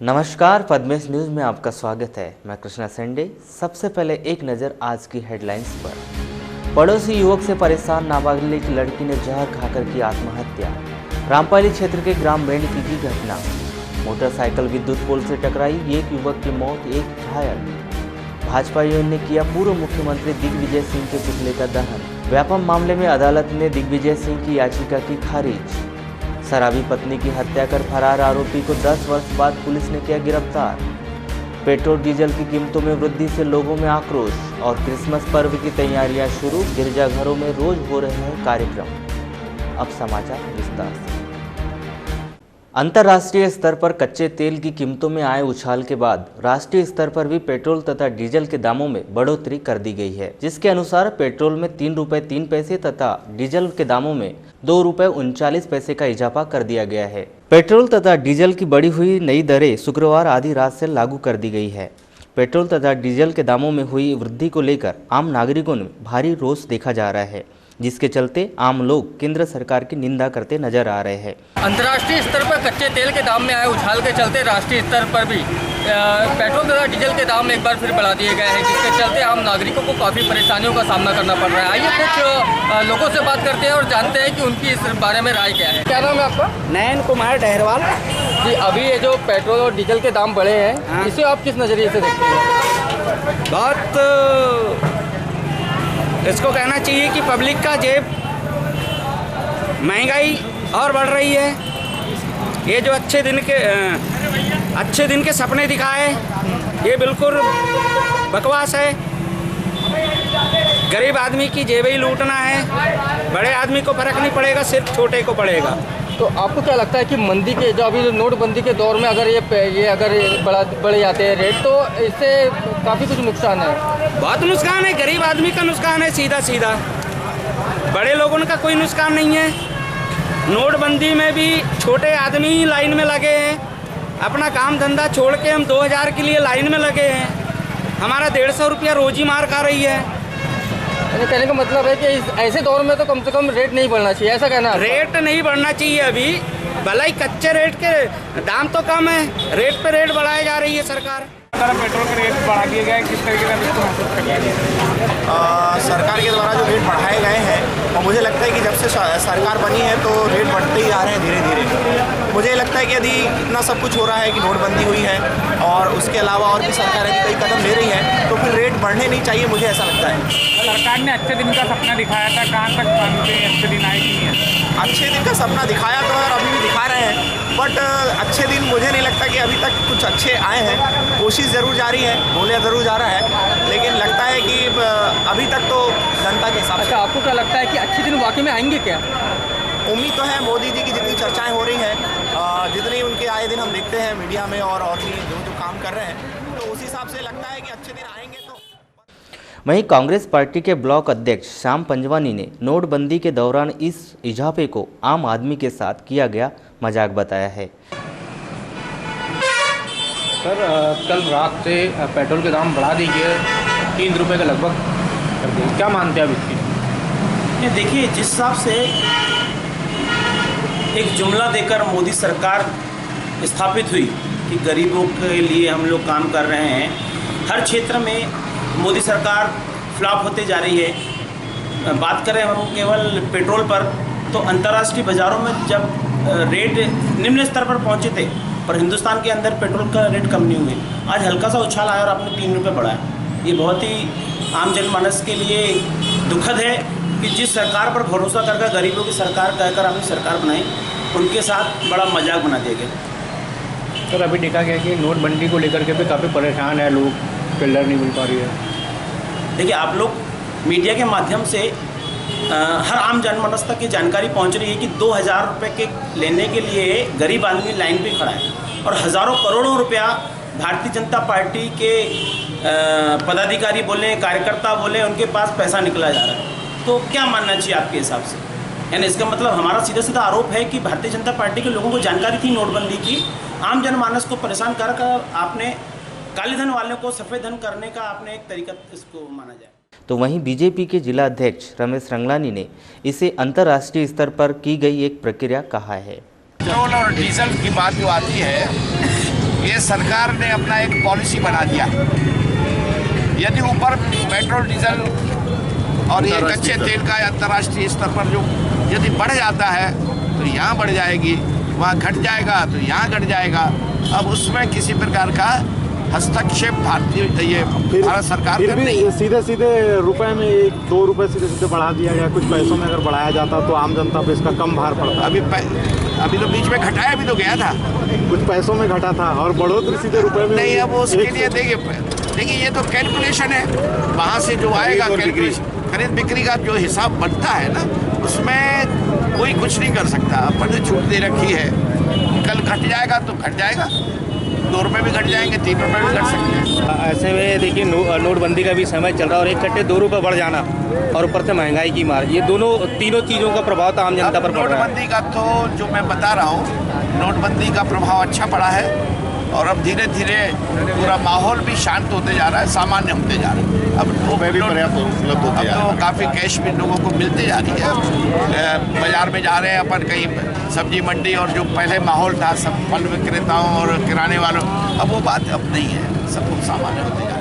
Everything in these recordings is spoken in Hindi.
नमस्कार, पद्मेश न्यूज में आपका स्वागत है। मैं कृष्णा सेंडे। सबसे पहले एक नज़र आज की हेडलाइंस पर। पड़ोसी युवक से परेशान नाबालिग लड़की ने जहर खाकर की आत्महत्या। रामपाली क्षेत्र के ग्राम मेंढकी की घटना। मोटरसाइकिल विद्युत पोल से टकराई, एक युवक की मौत, एक घायल। भाजपा यूनियन ने किया पूर्व मुख्यमंत्री दिग्विजय सिंह के पुतले का दहन। व्यापम मामले में अदालत ने दिग्विजय सिंह की याचिका की खारिज। शराबी पत्नी की हत्या कर फरार आरोपी को 10 वर्ष बाद पुलिस ने किया गिरफ्तार। पेट्रोल डीजल की कीमतों में वृद्धि से लोगों में आक्रोश। और क्रिसमस पर्व की तैयारियां शुरू, गिरजाघरों में रोज हो रहे हैं कार्यक्रम। अब समाचार विस्तार से। अंतर्राष्ट्रीय स्तर पर कच्चे तेल की कीमतों में आए उछाल के बाद राष्ट्रीय स्तर पर भी पेट्रोल तथा डीजल के दामों में बढ़ोतरी कर दी गई है, जिसके अनुसार पेट्रोल में 3 रुपये 3 पैसे तथा डीजल के दामों में 2 रुपये 39 पैसे का इजाफा कर दिया गया है। पेट्रोल तथा डीजल की बढ़ी हुई नई दरें शुक्रवार आधी रात से लागू कर दी गई है। पेट्रोल तथा डीजल के दामों में हुई वृद्धि को लेकर आम नागरिकों में भारी रोष देखा जा रहा है, जिसके चलते आम लोग केंद्र सरकार की निंदा करते नजर आ रहे हैं। अंतर्राष्ट्रीय स्तर पर कच्चे तेल के दाम में आए उछाल के चलते राष्ट्रीय स्तर पर भी पेट्रोल तथा डीजल के दाम एक बार फिर बढ़ा दिए गए हैं, जिसके चलते आम नागरिकों को काफ़ी परेशानियों का सामना करना पड़ रहा है। आइए कुछ लोगों से बात करते हैं और जानते हैं कि उनकी इस बारे में राय क्या है। क्या नाम है आपका? नयन कुमार डहरवाल जी, अभी ये जो पेट्रोल और डीजल के दाम बढ़े हैं, इसे आप किस नज़रिए से देखते हैं? बहुत इसको कहना चाहिए कि पब्लिक का जेब, महंगाई और बढ़ रही है। ये जो अच्छे दिन के सपने दिखाए, ये बिल्कुल बकवास है। गरीब आदमी की जेब ही लूटना है, बड़े आदमी को फर्क नहीं पड़ेगा, सिर्फ छोटे को पड़ेगा। तो आपको क्या लगता है कि मंदी के जो अभी नोटबंदी के दौर में अगर ये बढ़ जाते हैं रेट, तो इससे काफ़ी कुछ नुकसान है? बहुत नुकसान है, गरीब आदमी का नुकसान है सीधा सीधा, बड़े लोगों का कोई नुकसान नहीं है। नोटबंदी में भी छोटे आदमी लाइन में लगे हैं, अपना काम धंधा छोड़ के हम 2000 के लिए लाइन में लगे हैं। हमारा 150 रुपया रोजी मार खा रही है। कहने का मतलब है कि ऐसे दौर में तो कम से कम रेट नहीं बढ़ना चाहिए, ऐसा कहना है? रेट नहीं बढ़ना चाहिए अभी, भला ही कच्चे रेट के दाम तो कम है, रेट पे रेट बढ़ाई जा रही है सरकार। पेट्रोल के रेट बढ़ा दिए गए, किस तरीके से इसको महसूस कर लिया गया? सरकार के द्वारा जो रेट बढ़ाए गए हैं, और मुझे लगता है कि जब से सरकार बनी है तो रेट बढ़ते ही आ रहे हैं धीरे धीरे। मुझे लगता है कि यदि इतना सब कुछ हो रहा है कि नोटबंदी हुई है और उसके अलावा और भी सरकार कई कदम ले रही है, तो फिर रेट बढ़ने नहीं चाहिए, मुझे ऐसा लगता है। सरकार ने अच्छे दिन का सपना दिखाया था, कहाँ तक मानते हैं अच्छे दिन आए कि नहीं है? अच्छे दिन का सपना दिखाया तो और अभी भी दिखा रहे हैं, बट अच्छे दिन मुझे नहीं लगता कि अभी तक कुछ अच्छे आए हैं। कोशिश ज़रूर जारी है, बोलिया ज़रूर जा रहा है, लेकिन लगता है कि अभी तक तो जनता के हिसाब से। अच्छा, आपको क्या लगता है कि अच्छे दिन वाकई में आएंगे क्या? उम्मीद तो है, मोदी जी की जितनी चर्चाएं हो रही हैं, जितनी उनके आए दिन हम देखते हैं मीडिया में और भी जो काम कर रहे हैं, तो उस हिसाब से लगता है कि अच्छे दिन आएंगे। तो वहीं कांग्रेस पार्टी के ब्लॉक अध्यक्ष श्याम पंजवानी ने नोटबंदी के दौरान इस इजाफे को आम आदमी के साथ किया गया मजाक बताया है। सर, कल रात से पेट्रोल के दाम बढ़ा दिए 3 रुपये के लगभग कर दिए, क्या मानते हैं आप इसकी? ये देखिए, जिस हिसाब से एक जुमला देकर मोदी सरकार स्थापित हुई कि गरीबों के लिए हम लोग काम कर रहे हैं, हर क्षेत्र में मोदी सरकार फ्लॉप होते जा रही है। बात करें हम केवल पेट्रोल पर, तो अंतर्राष्ट्रीय बाज़ारों में जब रेट निम्न स्तर पर पहुंचे थे, पर हिंदुस्तान के अंदर पेट्रोल का रेट कम नहीं हुए। आज हल्का सा उछाल आया और आपने 3 रुपये बढ़ाया। ये बहुत ही आम जनमानस के लिए दुखद है कि जिस सरकार पर भरोसा करके गरीबों की सरकार कहकर हमने सरकार बनाई, उनके साथ बड़ा मजाक बना दिया गया। सर, अभी देखा गया कि नोटबंदी को लेकर के भी काफ़ी परेशान है लोग, पिल्लर नहीं मिल पा रही है। देखिए, आप लोग मीडिया के माध्यम से हर आम जनमानस तक ये जानकारी पहुंच रही है कि 2000 रुपये के लेने के लिए गरीब आदमी लाइन पे खड़ा है और हज़ारों करोड़ों रुपया भारतीय जनता पार्टी के पदाधिकारी बोले, कार्यकर्ता बोले, उनके पास पैसा निकला जा रहा है। तो क्या मानना चाहिए आपके हिसाब से? यानी इसका मतलब हमारा सीधा सीधा आरोप है कि भारतीय जनता पार्टी के लोगों को जानकारी थी नोटबंदी की, आम जनमानस को परेशान कर आपने काले धन वालों को सफ़ेद धन करने का आपने एक तरीका इसको माना जाए। तो वहीं बीजेपी के जिला अध्यक्ष रमेश रंगलानी ने इसे अंतर्राष्ट्रीय स्तर पर की गई एक प्रक्रिया कहा है। पेट्रोल और डीजल की बात जो आती है, ये सरकार ने अपना एक पॉलिसी बना दिया है। यदि ऊपर पेट्रोल डीजल और ये कच्चे तेल का अंतर्राष्ट्रीय स्तर पर जो यदि बढ़ जाता है तो यहाँ बढ़ जाएगी, वहाँ घट जाएगा तो यहाँ घट जाएगा। अब उसमें किसी प्रकार का हस्तक्षेप भारत सरकार फिर भी सीधे सीधे रुपए में 1-2 रुपए सीधे सीधे बढ़ा दिया गया। कुछ पैसों में अगर बढ़ाया जाता तो आम जनता पे इसका कम भार पड़ता। अभी तो बीच में घटाया भी तो गया था, कुछ पैसों में घटा था और बढ़ोतरी सीधे रुपए में नहीं। अब उसके लिए देखिए ये तो कैलकुलेशन है, वहाँ से जो आएगा कैलकुलेशन खरीद बिक्री का जो हिसाब बनता है ना, उसमें कोई कुछ नहीं कर सकता। अपन ने छूट दे रखी है, कल घट जाएगा तो घट जाएगा, 2 रुपये भी घट जाएंगे, 3 रुपये भी घट सकते हैं। ऐसे में देखिए नोटबंदी का भी समय चल रहा है और एक कट्टे 2 रुपये बढ़ जाना और ऊपर से महंगाई की मार, ये तीनों चीज़ों का प्रभाव तो आम जनता पर पड़ रहा है। नोटबंदी का तो जो मैं बता रहा हूँ, नोटबंदी का प्रभाव अच्छा पड़ा है और अब धीरे धीरे पूरा माहौल भी शांत होते जा रहा है, सामान्य होते जा रहा है। अब रुपये भी पर्याप्त उपलब्ध होते जा रहे हैं, तो काफ़ी कैश भी लोगों को मिलते जा रही है। बाजार में जा रहे हैं अपन, कहीं सब्जी मंडी और जो पहले माहौल था सब फल विक्रेताओं और किराने वालों, अब वो बात अब नहीं है, सब कुछ सामान्य होते जा रहा है।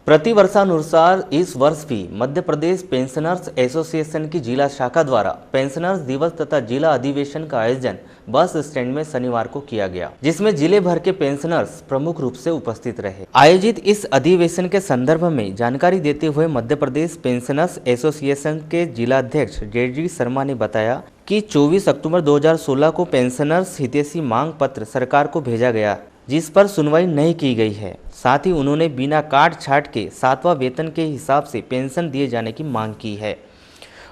प्रतिवर्षानुसार इस वर्ष भी मध्य प्रदेश पेंशनर्स एसोसिएशन की जिला शाखा द्वारा पेंशनर्स दिवस तथा जिला अधिवेशन का आयोजन बस स्टैंड में शनिवार को किया गया, जिसमें जिले भर के पेंशनर्स प्रमुख रूप से उपस्थित रहे। आयोजित इस अधिवेशन के संदर्भ में जानकारी देते हुए मध्य प्रदेश पेंशनर्स एसोसिएशन के जिलाध्यक्ष जेडी शर्मा ने बताया कि 24 अक्टूबर 2016 को पेंशनर्स हितैषी मांग पत्र सरकार को भेजा गया, जिस पर सुनवाई नहीं की गई है। साथ ही उन्होंने बिना काट छाट के 7वां वेतन के हिसाब से पेंशन दिए जाने की मांग की है।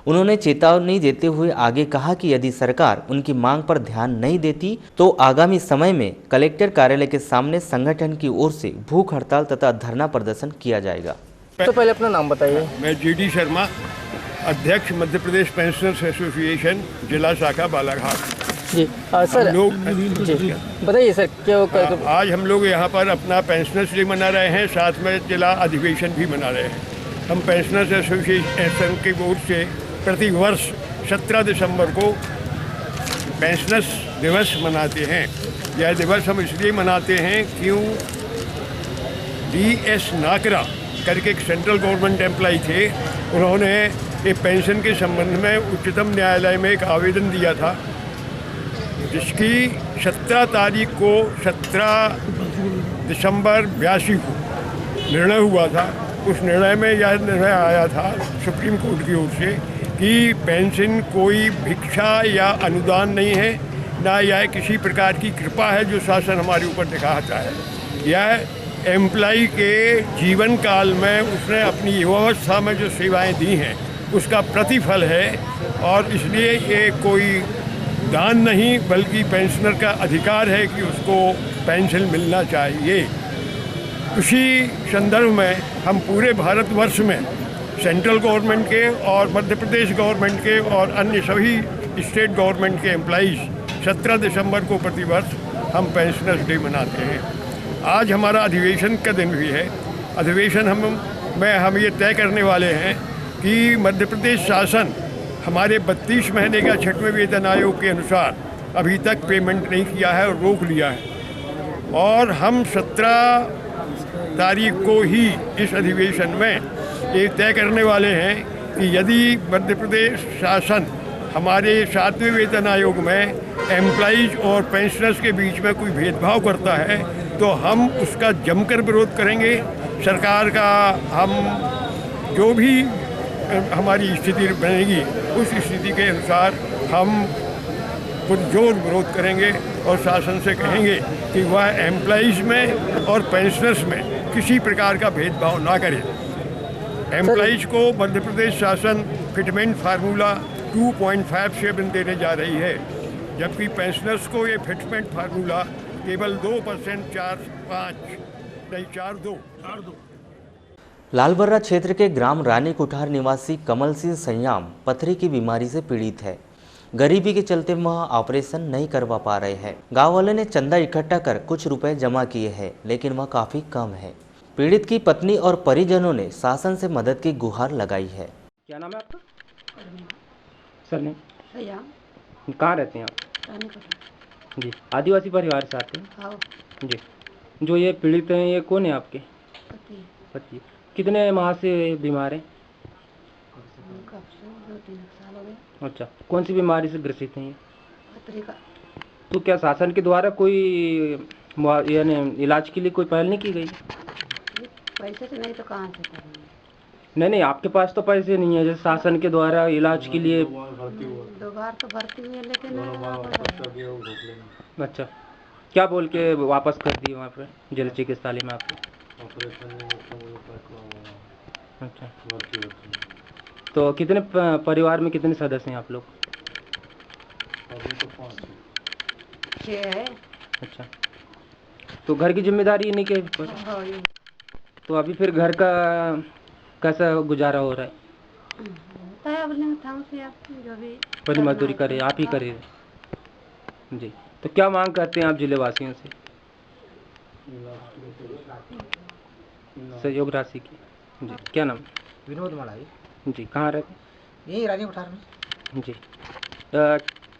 उन्होंने चेतावनी देते हुए आगे कहा कि यदि सरकार उनकी मांग पर ध्यान नहीं देती तो आगामी समय में कलेक्टर कार्यालय के सामने संगठन की ओर से भूख हड़ताल तथा धरना प्रदर्शन किया जाएगा। तो पहले अपना नाम बताइए। मैं जेडी शर्मा, अध्यक्ष मध्य प्रदेश पेंशनर्स एसोसिएशन जिला शाखा बालाघाट। जी सर, लोग जी बताइए सर, क्या आज हम लोग यहाँ पर अपना पेंशनर्स डे मना रहे हैं, साथ में जिला अधिवेशन भी मना रहे हैं। हम पेंशनर्स एसोसिएशन की ओर से प्रति वर्ष 17 दिसंबर को पेंशनर्स दिवस मनाते हैं। यह दिवस हम इसलिए मनाते हैं क्यों DS नाकरा करके एक सेंट्रल गवर्नमेंट एम्प्लॉय थे, उन्होंने ये पेंशन के संबंध में उच्चतम न्यायालय में एक आवेदन दिया था, जिसकी 17 तारीख को 17 दिसंबर 82 को निर्णय हुआ था। उस निर्णय में यह निर्णय आया था सुप्रीम कोर्ट की ओर से कि पेंशन कोई भिक्षा या अनुदान नहीं है, ना यह किसी प्रकार की कृपा है जो शासन हमारे ऊपर दिखाता है। यह एम्प्लॉय के जीवन काल में उसने अपनी युवावस्था में जो सेवाएं दी हैं उसका प्रतिफल है, और इसलिए ये कोई दान नहीं बल्कि पेंशनर का अधिकार है कि उसको पेंशन मिलना चाहिए। उसी संदर्भ में हम पूरे भारतवर्ष में सेंट्रल गवर्नमेंट के और मध्य प्रदेश गवर्नमेंट के और अन्य सभी स्टेट गवर्नमेंट के एम्प्लॉइज़ 17 दिसंबर को प्रतिवर्ष हम पेंशनर्स डे मनाते हैं। आज हमारा अधिवेशन का दिन भी है। अधिवेशन हम ये तय करने वाले हैं कि मध्य प्रदेश शासन हमारे 32 महीने का 6वें वेतन आयोग के अनुसार अभी तक पेमेंट नहीं किया है और रोक लिया है, और हम 17 तारीख को ही इस अधिवेशन में ये तय करने वाले हैं कि यदि मध्य प्रदेश शासन हमारे 7वें वेतन आयोग में एम्प्लॉइज और पेंशनर्स के बीच में कोई भेदभाव करता है तो हम उसका जमकर विरोध करेंगे। सरकार का हम जो भी हमारी स्थिति बनेगी उस स्थिति के अनुसार हम पुरजोर विरोध करेंगे और शासन से कहेंगे कि वह एम्प्लॉइज़ में और पेंशनर्स में किसी प्रकार का भेदभाव ना करे। एम्प्लॉइज़ को मध्य प्रदेश शासन फिटमेंट फार्मूला 2.57 देने जा रही है, जबकि पेंशनर्स को ये फिटमेंट फार्मूला केवल 2% 4.2। लालबर्रा क्षेत्र के ग्राम रानी कुठार निवासी कमल सिंह संयाम पथरी की बीमारी से पीड़ित है। गरीबी के चलते वह ऑपरेशन नहीं करवा पा रहे हैं। गांव वाले ने चंदा इकट्ठा कर कुछ रुपए जमा किए हैं, लेकिन वह काफी कम है। पीड़ित की पत्नी और परिजनों ने शासन से मदद की गुहार लगाई है। क्या नाम है आपका? सर नहीं, कहाँ रहते हैं आप? जी, आदिवासी परिवार से आते हैं? हाँ। जी, जो ये पीड़ित हैं ये कौन है आपके? पति। पति। कितने माह से बीमार हैं? कब से 2-3 साल हो गए। अच्छा, कौन सी बीमारी से ग्रसित हैं ये? पथरी का। तो क्या शासन के द्वारा कोई यानी इलाज के लिए कोई पहल नहीं की गई? पैसे से नहीं तो कहाँ से करेंगे? नहीं, आपके पास तो पैसे नहीं है, जैसे शासन के द्वारा इलाज के लिए। 2 बार तो भर्ती हुई है लेकिन अच्छा, क्या बोल के वापस कर दिए वहाँ पे जिला चिकित्सालय में आपके? अच्छा, तो कितने परिवार में कितने सदस्य हैं आप लोग? 6 है। अच्छा, तो घर की जिम्मेदारी इन्हीं के ऊपर? हाँ, ये तो अभी फिर घर का कैसा गुजारा हो रहा है? होता है अपने ठाम से आप जो भी बड़ी मजदूरी करे, आप ही करे जी। तो क्या मांग करते हैं आप जिले वासियों से? सहयोग राशि की। जी, क्या नाम? विनोद मड़ाई। जी, कहाँ रहते? यही रानी पठार में। जी,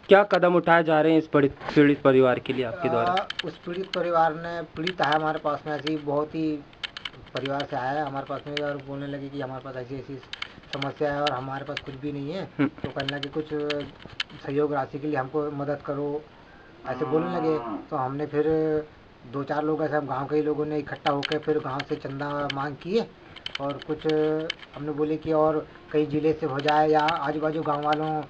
क्या कदम उठाए जा रहे हैं इस पीड़ित परिवार के लिए आपके द्वारा? उस पीड़ित परिवार ने पीड़ित है हमारे पास में, ऐसी बहुत ही परिवार से आया है हमारे पास में और बोलने लगे कि हमारे पास ऐसी ऐसी समस्या है और हमारे पास कुछ भी नहीं है, तो कहने लगे कुछ सहयोग राशि के लिए हमको मदद करो, ऐसे बोलने लगे। तो हमने फिर 2-4 लोग ऐसे हम गांव के ही लोगों ने इकट्ठा होकर फिर गांव से चंदा मांग किए और कुछ हमने बोले कि और कई ज़िले से हो जाए या आजू बाजू गाँव वालों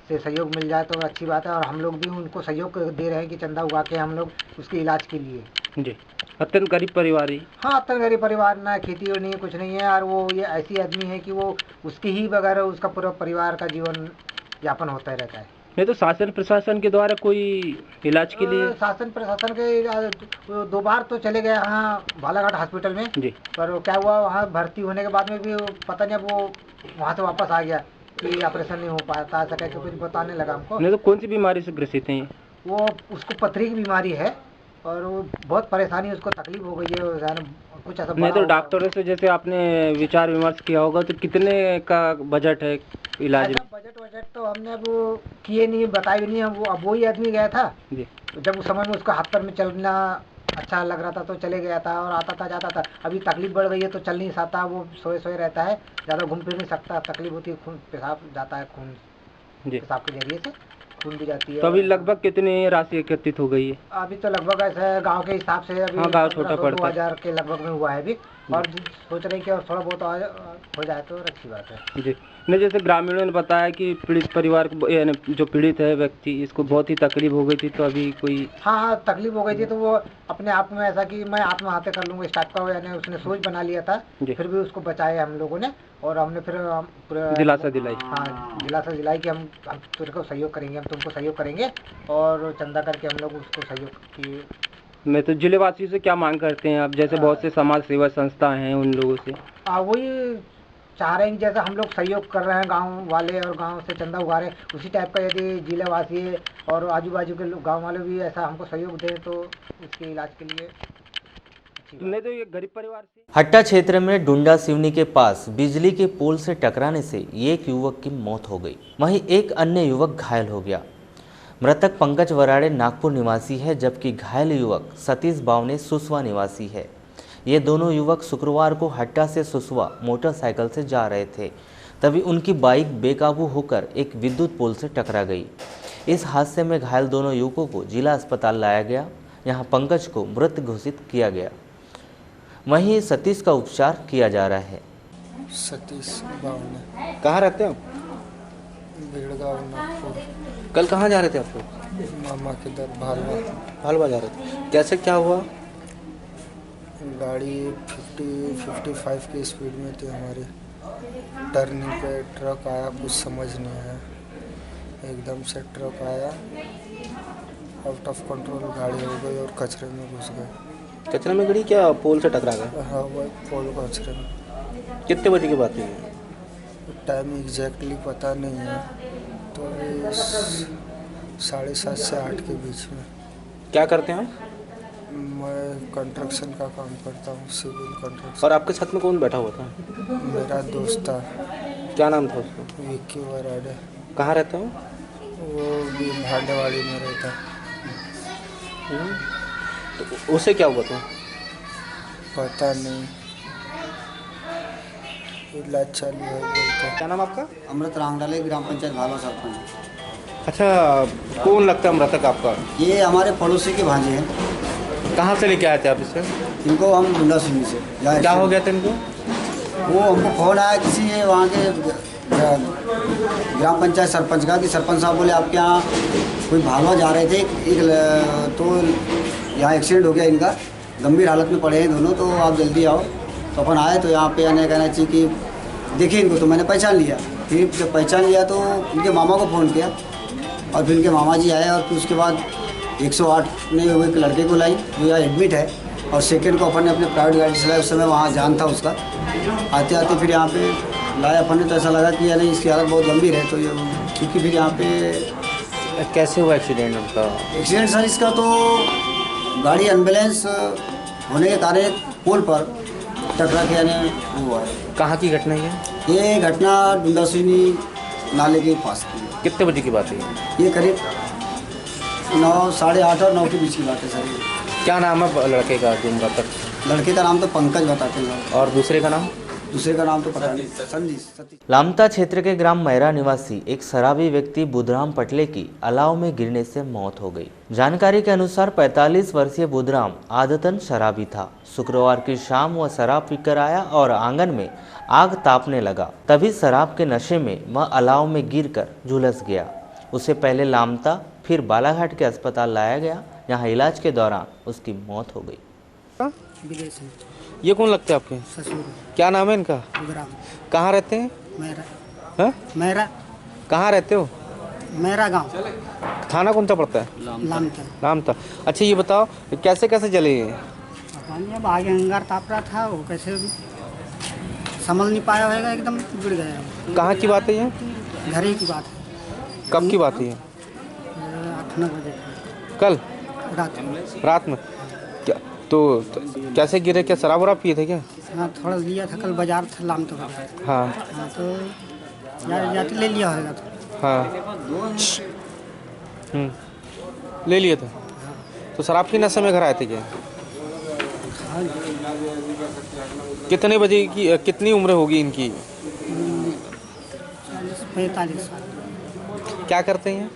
से सहयोग मिल जाए तो अच्छी बात है, और हम लोग भी उनको सहयोग दे रहे हैं कि चंदा उगा के हम लोग उसके इलाज के लिए। जी, अत्यंत गरीब परिवार ही। हाँ, अत्यंत गरीब परिवार, ना खेती नहीं है, कुछ नहीं है, और वो ये ऐसी आदमी है कि वो उसके ही बगैर उसका पूरा परिवार का जीवन यापन होता रहता है। नहीं तो शासन प्रशासन के द्वारा कोई इलाज के लिए? शासन प्रशासन के 2 बार तो चले गए यहाँ बालाघाट हॉस्पिटल में जी, पर क्या हुआ वहाँ भर्ती होने के बाद में भी पता नहीं, अब वो वहाँ से वापस आ गया कि ऑपरेशन नहीं हो पाता, ऐसा कह के कुछ बताने लगा हमको। नहीं तो कौन सी बीमारी से ग्रसित हैं? वो उसको पथरी की बीमारी है और वो बहुत परेशानी, उसको तकलीफ हो गई है कुछ ऐसा। नहीं तो डॉक्टरों से जैसे आपने विचार विमर्श किया होगा तो कितने का बजट है इलाज में? बजट तो हमने अब किए नहीं, बताए नहीं, अब वही आदमी गया था जी। तो जब उस समय में उसका हाथ पैर में चलना अच्छा लग रहा था तो चले गया था और आता था जाता था। अभी तकलीफ बढ़ गई है तो चल नहीं सकता, वो सोए रहता है, ज़्यादा घूम फिर नहीं सकता, तकलीफ होती है, खून पेशाब जाता है, खून पेशाब के जरिए से खून भी जाती है। तो अभी लगभग कितनी राशि एकत्रित हो गई है? अभी तो लगभग ऐसे गांव के हिसाब से अभी हाँ, गांव छोटा पड़ता है। 2000 के लगभग में हुआ है अभी, और सोच रहे हैं कि और थोड़ा बहुत हो जाए तो अच्छी बात है। जी, नहीं जैसे ग्रामीणों ने बताया कि पीड़ित परिवार को यानी जो पीड़ित है व्यक्ति, इसको बहुत ही तकलीफ हो गई थी, तो अभी कोई? हाँ, तकलीफ हो गई थी तो वो अपने आप में ऐसा कि मैं आत्महत्या कर लूँगा इस टाइप का, यानी उसने सोच बना लिया था। फिर भी उसको बचाया हम लोगों ने और हमने फिर दिलासा दिलाई। हाँ, दिलासा दिलाई कि हम तेरे को सहयोग करेंगे, हम तुमको सहयोग करेंगे, और चंदा करके हम लोग उसको सहयोग किए। मैं तो जिलेवासियों से क्या मांग करते हैं आप, जैसे बहुत से समाज सेवा संस्था हैं उन लोगों से? वही चाह रहे हैं कि जैसा हम लोग सहयोग कर रहे हैं गांव वाले और गांव से चंदा उगा रहे हैं, उसी टाइप का यदि जिलेवासी और आजू बाजू के गांव वाले भी ऐसा हमको सहयोग दें तो इसके इलाज के लिए। नहीं तो ये गरीब परिवार से। हट्टा क्षेत्र में डुंडा सिवनी के पास बिजली के पोल से टकराने से एक युवक की मौत हो गई, वहीं एक अन्य युवक घायल हो गया। मृतक पंकज वराड़े नागपुर निवासी है, जबकि घायल युवक सतीश बावने सुसवा निवासी है। ये दोनों युवक शुक्रवार को हट्टा से सुसवा मोटरसाइकिल से जा रहे थे, तभी उनकी बाइक बेकाबू होकर एक विद्युत पोल से टकरा गई। इस हादसे में घायल दोनों युवकों को जिला अस्पताल लाया गया, यहाँ पंकज को मृत घोषित किया गया, वहीं सतीश का उपचार किया जा रहा है। सतीश बावने। कहाँ रहते हो? बेड़गांव नागपुर। कल कहाँ जा रहे थे आप लोग? मामा के दर भालवा जा रहे थे। कैसे क्या हुआ? गाड़ी 50-55 की स्पीड में थी हमारी, टर्निंग पे ट्रक आया, कुछ समझ नहीं आया, एकदम से ट्रक आया, आउट ऑफ कंट्रोल गाड़ी हो गई और कचरे में घुस गए। कचरे में गई क्या पोल से टकरा गया? हाँ, वो पोल कचरे में। कितने बजे की बात हुई? टाइम एग्जैक्टली पता नहीं है, तो 7:30 से 8 के बीच में। क्या करते हैं आप? मैं कंस्ट्रक्शन का काम करता हूँ, सिविल कंस्ट्रक्शन। और आपके साथ में कौन बैठा हुआ था? मेरा दोस्त था। क्या नाम था उसका? विक्की वराड़े। कहाँ रहता हूँ? वो भी भांडेवाड़ी में रहता। तो उसे क्या हुआ था? पता नहीं, इलाज चालू है बोलते। क्या नाम आपका? अमृत रांगडाले, ग्राम पंचायत भालवा सरपंच। अच्छा, कौन लगता है मृतक आपका? ये हमारे पड़ोसी के भांजे हैं। कहाँ से लेके आए थे आप इसे? इनको हम डुंडा सिंह से। क्या हो गया था इनको? वो हमको फ़ोन आया किसी वहाँ के ग्राम पंचायत सरपंच का कि सरपंच साहब बोले आपके यहाँ कोई भालवा जा रहे थे, तो यहाँ एक्सीडेंट हो गया, इनका गंभीर हालत में पड़े हैं दोनों, तो आप जल्दी आओ। तो अपन आए तो यहाँ पे आने कहना चाहिए कि देखिए इनको, तो मैंने पहचान लिया। फिर जब पहचान लिया तो उनके मामा को फ़ोन किया और फिर उनके मामा जी आए और फिर उसके बाद 108 ने वो एक लड़के को लाई जो यहाँ एडमिट है, और सेकंड को अपन ने अपने प्राइवेट गाड़ी से लाया। उस समय वहाँ जान था उसका। आते आते फिर यहाँ पे लाया अपन ने, तो ऐसा लगा कि यार इसकी हालत बहुत गंभीर है। तो ये क्योंकि फिर यहाँ पे कैसे हुआ एक्सीडेंट उनका? एक्सीडेंट सर इसका तो गाड़ी अनबैलेंस होने के कारण पोल पर टकरा के यानी वो हुआ है। कहाँ की घटना है ये घटना डुंडासिनी नाले के पास की है। कितने बजे की बात है ये? करीब 9, साढ़े 8 और 9 के बीच की बात है सर। क्या नाम है लड़के का जो मृतक? लड़के का नाम तो पंकज बताते हैं। और दूसरे का नाम? दूसरे का नाम तो पता नहीं। सतीश। लामता क्षेत्र के ग्राम मैरा निवासी एक शराबी व्यक्ति बुधराम पटले की अलाव में गिरने से मौत हो गई। जानकारी के अनुसार 45 वर्षीय बुधराम आदतन शराबी था। शुक्रवार की शाम वह शराब पीकर आया और आंगन में आग तापने लगा। तभी शराब के नशे में वह अलाव में गिरकर झुलस गया। उसे पहले लामता फिर बालाघाट के अस्पताल लाया गया, जहाँ इलाज के दौरान उसकी मौत हो गई। ये कौन लगते हैं आपके? ससुर। क्या नाम है इनका? बुधराम। कहाँ रहते हैं? मेरा। हाँ? मेरा। कहाँ रहते हो? मेरा गांव। थाना कौन सा पड़ता है? लामता। लामता। अच्छा ये बताओ कैसे कैसे जले ये? अब आगे अंगार ताप रहा था, वो कैसे संभल नहीं पाया होगा, एकदम गिर गया। कहाँ की बात है ये? घर ही की बात है। कब की बात है ये? 8-9 बजे। कल रात में। क्या तो कैसे गिरे? क्या शराब वराब पिए थे क्या? हाँ थोड़ा लिया था, कल बाजार था लामता। हाँ हाँ तो जाते ले लिया होगा तो। हाँ ले लिए थे। तो शराब की नशे में घर आए थे क्या? कितने बजे की, कितनी उम्र होगी इनकी? 45 साल। क्या करते हैं?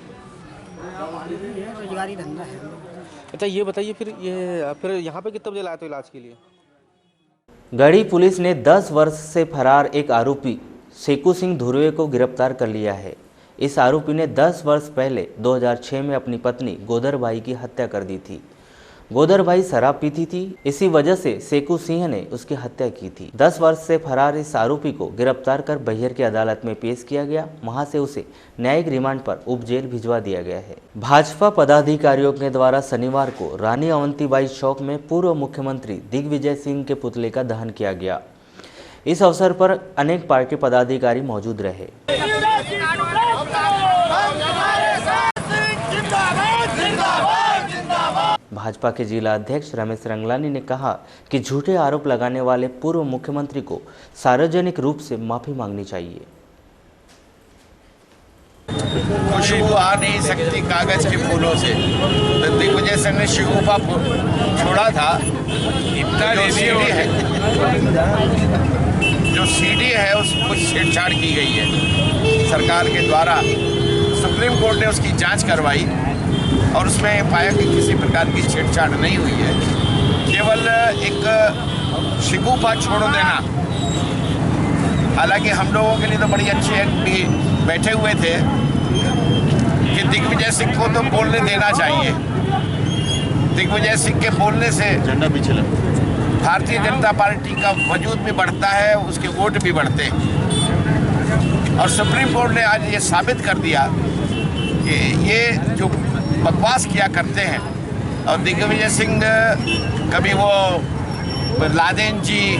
रोजगारी धंधा है। अच्छा ये बताइए फिर यहाँ पे कितने बजे लाए थे इलाज के लिए? गढ़ी पुलिस ने 10 वर्ष से फरार एक आरोपी शेखू सिंह धुर्वे को गिरफ्तार कर लिया है। इस आरोपी ने 10 वर्ष पहले 2006 में अपनी पत्नी गोदरबाई की हत्या कर दी थी। गोदरबाई शराब पीती थी, इसी वजह से शेखू सिंह ने उसकी हत्या की थी। 10 वर्ष से फरार इस आरोपी को गिरफ्तार कर बैहर की अदालत में पेश किया गया। वहां से उसे न्यायिक रिमांड पर उप जेल भिजवा दिया गया है। भाजपा पदाधिकारियों के द्वारा शनिवार को रानी अवंतीबाई चौक में पूर्व मुख्यमंत्री दिग्विजय सिंह के पुतले का दहन किया गया। इस अवसर पर अनेक पार्टी पदाधिकारी मौजूद रहे। भाजपा के जिला अध्यक्ष रमेश रंगलानी ने कहा कि झूठे आरोप लगाने वाले पूर्व मुख्यमंत्री को सार्वजनिक रूप से माफी मांगनी चाहिए। खुशबू आ नहीं सकती कागज के फूलों से, तो दिग्विजय सिंह ने शिगुफा छोड़ा था। जो सीडी है उसमें कुछ छेड़छाड़ की गई है सरकार के द्वारा। सुप्रीम कोर्ट ने उसकी जांच करवाई और उसमें पाया कि किसी प्रकार की छेड़छाड़ नहीं हुई है। केवल एक शिगुफा छोड़ देना। हालांकि हम लोगों के लिए तो बड़ी अच्छी है कि बैठे हुए थे कि दिग्विजय सिंह को तो बोलने देना चाहिए। दिग्विजय सिंह के बोलने से झंडा पीछे भारतीय जनता पार्टी का वजूद भी बढ़ता है, उसके वोट भी बढ़ते हैं। और सुप्रीम कोर्ट ने आज ये साबित कर दिया कि ये जो बकवास किया करते हैं, और दिग्विजय सिंह कभी वो लादेन जी,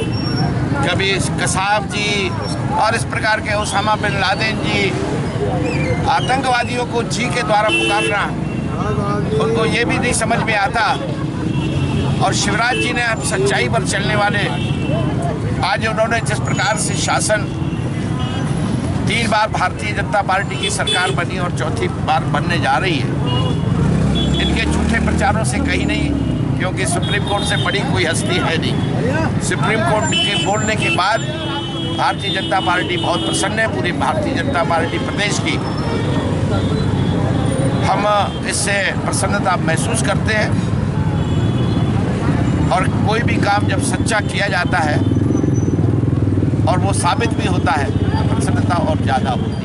कभी कसाब जी और इस प्रकार के उसामा बिन लादेन जी, आतंकवादियों को जी के द्वारा पुकारना उनको ये भी नहीं समझ में आता। और शिवराज जी ने सच्चाई पर चलने वाले, आज उन्होंने जिस प्रकार से शासन 3 बार भारतीय जनता पार्टी की सरकार बनी और चौथी बार बनने जा रही है, इनके के झूठे प्रचारों से कहीं नहीं, क्योंकि सुप्रीम कोर्ट से बड़ी कोई हस्ती है नहीं। सुप्रीम कोर्ट के बोलने के बाद भारतीय जनता पार्टी बहुत प्रसन्न है, पूरी भारतीय जनता पार्टी प्रदेश की। हम इससे प्रसन्नता महसूस करते हैं और कोई भी काम जब सच्चा किया जाता है और वो साबित भी होता है तो प्रसन्नता और ज़्यादा होती है।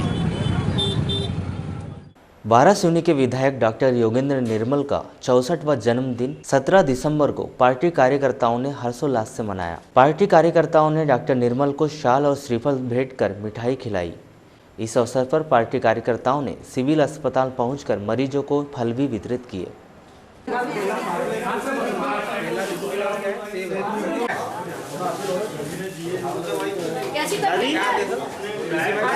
वारासिवनी के विधायक डॉक्टर योगेंद्र निर्मल का 64वां जन्मदिन 17 दिसंबर को पार्टी कार्यकर्ताओं ने हर्षोल्लास से मनाया। पार्टी कार्यकर्ताओं ने डॉक्टर निर्मल को शाल और श्रीफल भेंट कर मिठाई खिलाई। इस अवसर पर पार्टी कार्यकर्ताओं ने सिविल अस्पताल पहुंचकर मरीजों को फल भी वितरित किए।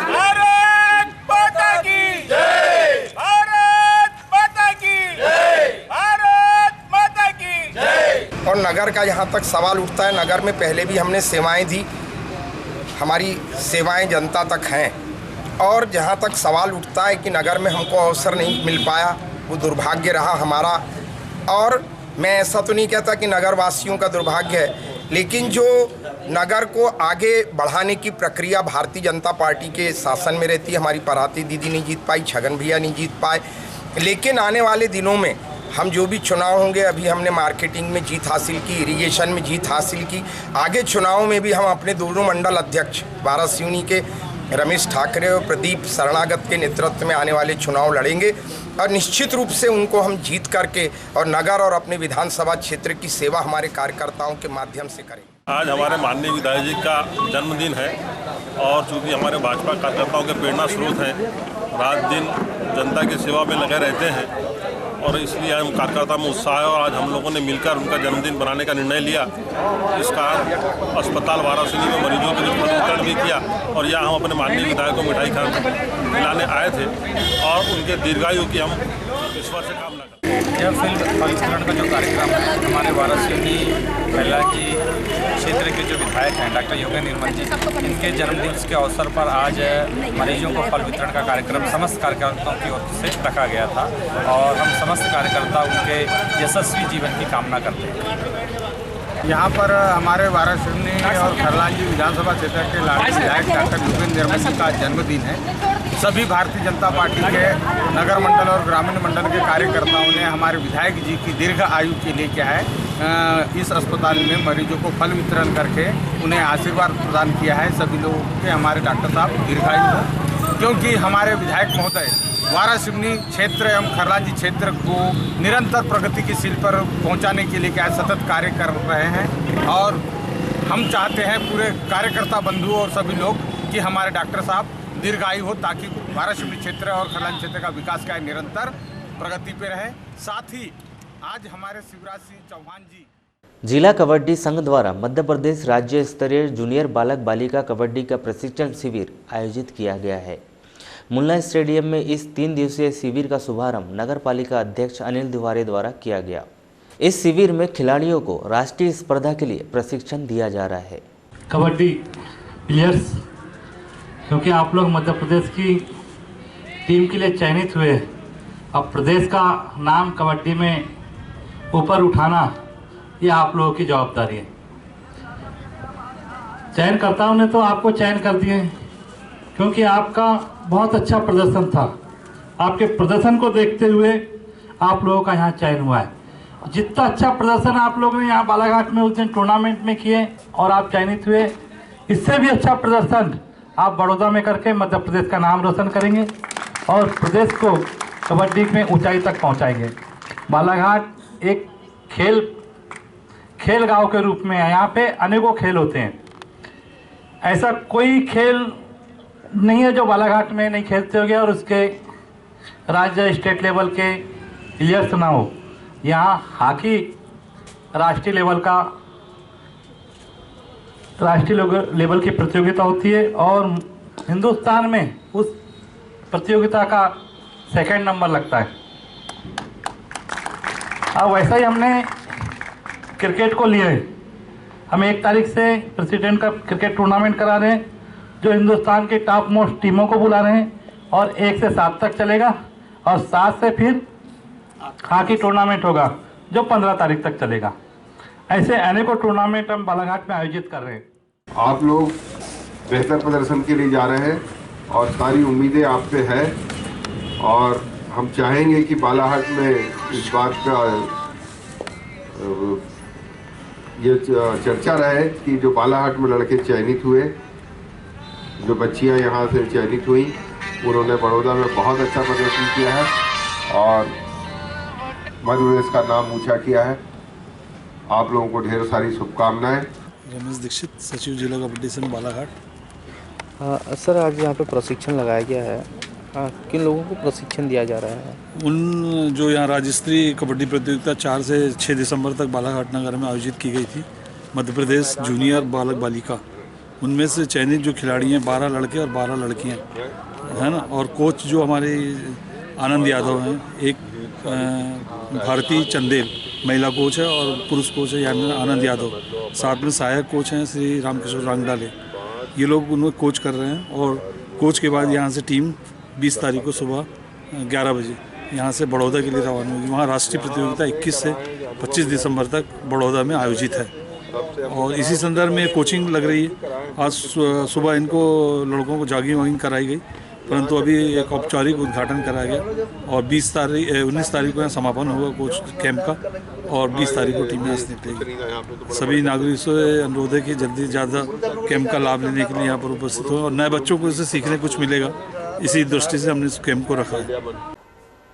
भारत माता की जय, भारत माता की जय, भारत माता की जय। और नगर का जहाँ तक सवाल उठता है, नगर में पहले भी हमने सेवाएं दी, हमारी सेवाएं जनता तक हैं। और जहाँ तक सवाल उठता है कि नगर में हमको अवसर नहीं मिल पाया, वो दुर्भाग्य रहा हमारा। और मैं ऐसा तो नहीं कहता कि नगर वासियों का दुर्भाग्य है, लेकिन जो नगर को आगे बढ़ाने की प्रक्रिया भारतीय जनता पार्टी के शासन में रहती है। हमारी पराती दीदी नहीं जीत पाई, छगन भैया नहीं जीत पाए, लेकिन आने वाले दिनों में हम जो भी चुनाव होंगे, अभी हमने मार्केटिंग में जीत हासिल की, इरिगेशन में जीत हासिल की, आगे चुनाव में भी हम अपने दोनों मंडल अध्यक्ष वारासिवनी के रमेश ठाकरे और प्रदीप शरणागत के नेतृत्व में आने वाले चुनाव लड़ेंगे और निश्चित रूप से उनको हम जीत करके और नगर और अपने विधानसभा क्षेत्र की सेवा हमारे कार्यकर्ताओं के माध्यम से करेंगे। आज हमारे माननीय विधायक जी का जन्मदिन है और चूँकि हमारे भाजपा कार्यकर्ताओं के प्रेरणा स्रोत हैं, रात दिन जनता की सेवा में लगे रहते हैं और इसलिए हम कार्यकर्ता में उत्साह है। और आज हम लोगों ने मिलकर उनका जन्मदिन बनाने का निर्णय लिया। इसका अस्पताल वारासिवनी में मरीजों के बीच वितरण भी किया और यहाँ हम अपने माननीय विधायक को मिठाई खिलाने आए थे और उनके दीर्घायु की हम ईश्वर से कामना करते हैं। यह फल वितरण का जो कार्यक्रम है, हमारे वारासिवनी महिला की क्षेत्र के जो विधायक हैं डॉक्टर योगेंद्र निर्मल जी, इनके जन्मदिन के अवसर पर आज मरीजों को फल वितरण का कार्यक्रम समस्त कार्यकर्ताओं की ओर से रखा गया था और हम समस्त कार्यकर्ता उनके यशस्वी जीवन की कामना करते हैं। यहाँ पर हमारे वारासिवनी और खरलांजी विधानसभा क्षेत्र के लाडले विधायक डॉक्टर योगेंद्र निर्मल जी का जन्मदिन है। सभी भारतीय जनता पार्टी के नगर मंडल और ग्रामीण मंडल के कार्यकर्ताओं ने हमारे विधायक जी की दीर्घ आयु के लिए क्या है इस अस्पताल में मरीजों को फल वितरण करके उन्हें आशीर्वाद प्रदान किया है। सभी लोगों के हमारे डॉक्टर साहब दीर्घायु हो, क्योंकि हमारे विधायक महोदय वारासिवनी क्षेत्र एवं खरलांजी क्षेत्र को निरंतर प्रगति की सीढ़ी पर पहुंचाने के लिए क्या सतत कार्य कर रहे हैं और हम चाहते हैं पूरे कार्यकर्ता बंधु और सभी लोग कि हमारे डॉक्टर साहब दीर्घायु हो, ताकि वारासिवनी क्षेत्र और खरलांजी क्षेत्र का विकास का निरंतर प्रगति पे रहे। साथ ही आज हमारे शिवराज सिंह चौहान जी जिला कबड्डी संघ द्वारा मध्य प्रदेश राज्य स्तरीय जूनियर बालक बालिका कबड्डी का प्रशिक्षण शिविर आयोजित किया गया है। मुन्ना स्टेडियम में इस 3 दिवसीय शिविर का शुभारंभ नगर पालिका अध्यक्ष अनिल तिवारी द्वारा किया गया। इस शिविर में खिलाड़ियों को राष्ट्रीय स्पर्धा के लिए प्रशिक्षण दिया जा रहा है। कबड्डी प्लेयर्स, क्योंकि आप लोग मध्य प्रदेश की टीम के लिए चयनित हुए, अब प्रदेश का नाम कबड्डी में ऊपर उठाना यह आप लोगों की जवाबदारी है। चयनकर्ताओं ने तो आपको चयन कर दिए क्योंकि आपका बहुत अच्छा प्रदर्शन था। आपके प्रदर्शन को देखते हुए आप लोगों का यहाँ चयन हुआ है। जितना अच्छा प्रदर्शन आप लोगों ने यहाँ बालाघाट में उस दिन टूर्नामेंट में किए और आप चयनित हुए, इससे भी अच्छा प्रदर्शन आप बड़ौदा में करके मध्य प्रदेश का नाम रोशन करेंगे और प्रदेश को कबड्डी में ऊंचाई तक पहुंचाएंगे। बालाघाट एक खेल गांव के रूप में है। यहाँ पे अनेकों खेल होते हैं, ऐसा कोई खेल नहीं है जो बालाघाट में नहीं खेलते होंगे और उसके राज्य स्टेट लेवल के प्लेयर्स ना हो। यहाँ हॉकी राष्ट्रीय लेवल की प्रतियोगिता होती है और हिंदुस्तान में उस प्रतियोगिता का 2nd नंबर लगता है। अब वैसा ही हमने क्रिकेट को लिए, हम 1 तारीख से प्रेसिडेंट का क्रिकेट टूर्नामेंट करा रहे हैं जो हिंदुस्तान के टॉप मोस्ट टीमों को बुला रहे हैं और 1 से 7 तक चलेगा और 7 से फिर हॉकी टूर्नामेंट होगा जो 15 तारीख तक चलेगा। ऐसे अनेकों टूर्नामेंट हम बालाघाट में आयोजित कर रहे हैं। आप लोग बेहतर प्रदर्शन के लिए जा रहे हैं और सारी उम्मीदें आप पे है और हम चाहेंगे कि बालाघाट में इस बात का ये चर्चा रहे कि जो बालाघाट में लड़के चयनित हुए, जो बच्चियां यहाँ से चयनित हुई, उन्होंने बड़ौदा में बहुत अच्छा प्रदर्शन किया है और मध्य प्रदेश का नाम ऊंचा किया है। आप लोगों को ढेर सारी शुभकामनाएं। रमेश दीक्षित, सचिव जिला कबड्डी संघ बालाघाट। सर, आज यहाँ पे प्रशिक्षण लगाया गया है, किन लोगों को प्रशिक्षण दिया जा रहा है? उन जो यहाँ राज्य स्तरीय कबड्डी प्रतियोगिता 4 से 6 दिसंबर तक बालाघाट नगर में आयोजित की गई थी, मध्य प्रदेश जूनियर बालक बालिका, उनमें से चयनित जो खिलाड़ी हैं 12 लड़के और 12 लड़कियाँ है ना। और कोच जो हमारे आनंद यादव हैं, एक भारती चंदेल महिला कोच है और पुरुष कोच है यानी आनंद यादव, साथ में सहायक कोच हैं श्री रामकिशोर रांगडाले। ये लोग उन्हें कोच कर रहे हैं और कोच के बाद यहाँ से टीम 20 तारीख को सुबह 11 बजे यहाँ से बड़ौदा के लिए रवाना होगी। वहाँ राष्ट्रीय प्रतियोगिता 21 से 25 दिसंबर तक बड़ौदा में आयोजित है और इसी संदर्भ में कोचिंग लग रही है। आज सुबह इनको लड़कों को जॉगिंग वॉगिंग कराई गई, परंतु अभी एक औपचारिक उद्घाटन कराया गया और 19 तारीख को यहाँ समापन होगा कोच कैंप का और 20 तारीख को टीम यहाँ से निकलेगी। सभी नागरिकों से अनुरोध है कि जल्दी से ज़्यादा कैंप का लाभ लेने के लिए यहाँ पर उपस्थित हो और नए बच्चों को इससे सीखने कुछ मिलेगा, इसी दृष्टि से हमने इस कैंप को रखा है।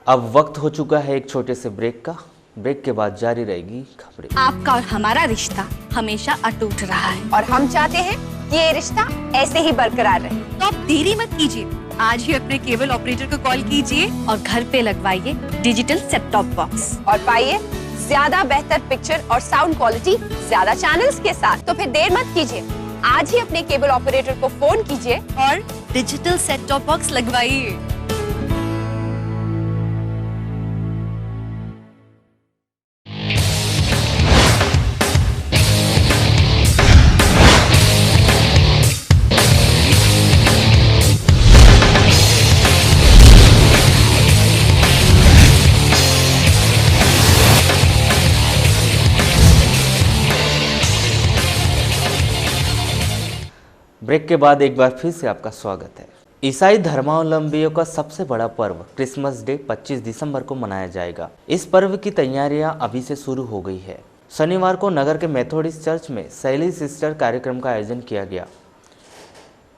अब वक्त हो चुका है एक छोटे से ब्रेक का। ब्रेक के बाद जारी रहेगी खबरें। आपका और हमारा रिश्ता हमेशा अटूट रहा है और हम चाहते हैं कि ये रिश्ता ऐसे ही बरकरार रहे। तो आप देरी मत कीजिए, आज ही अपने केबल ऑपरेटर को कॉल कीजिए और घर पे लगवाइए डिजिटल सेट टॉप बॉक्स और पाइए ज्यादा बेहतर पिक्चर और साउंड क्वालिटी ज्यादा चैनल्स के साथ। तो फिर देर मत कीजिए, आज ही अपने केबल ऑपरेटर को फोन कीजिए और डिजिटल सेट टॉप बॉक्स लगवाइए। ब्रेक के बाद एक बार फिर से आपका स्वागत है। ईसाई धर्मावलंबियों का सबसे बड़ा पर्व क्रिसमस डे 25 दिसंबर को मनाया जाएगा। इस पर्व की तैयारियां अभी से शुरू हो गई है। शनिवार को नगर के मेथोडिस्ट चर्च में सैली सिस्टर कार्यक्रम का आयोजन किया गया।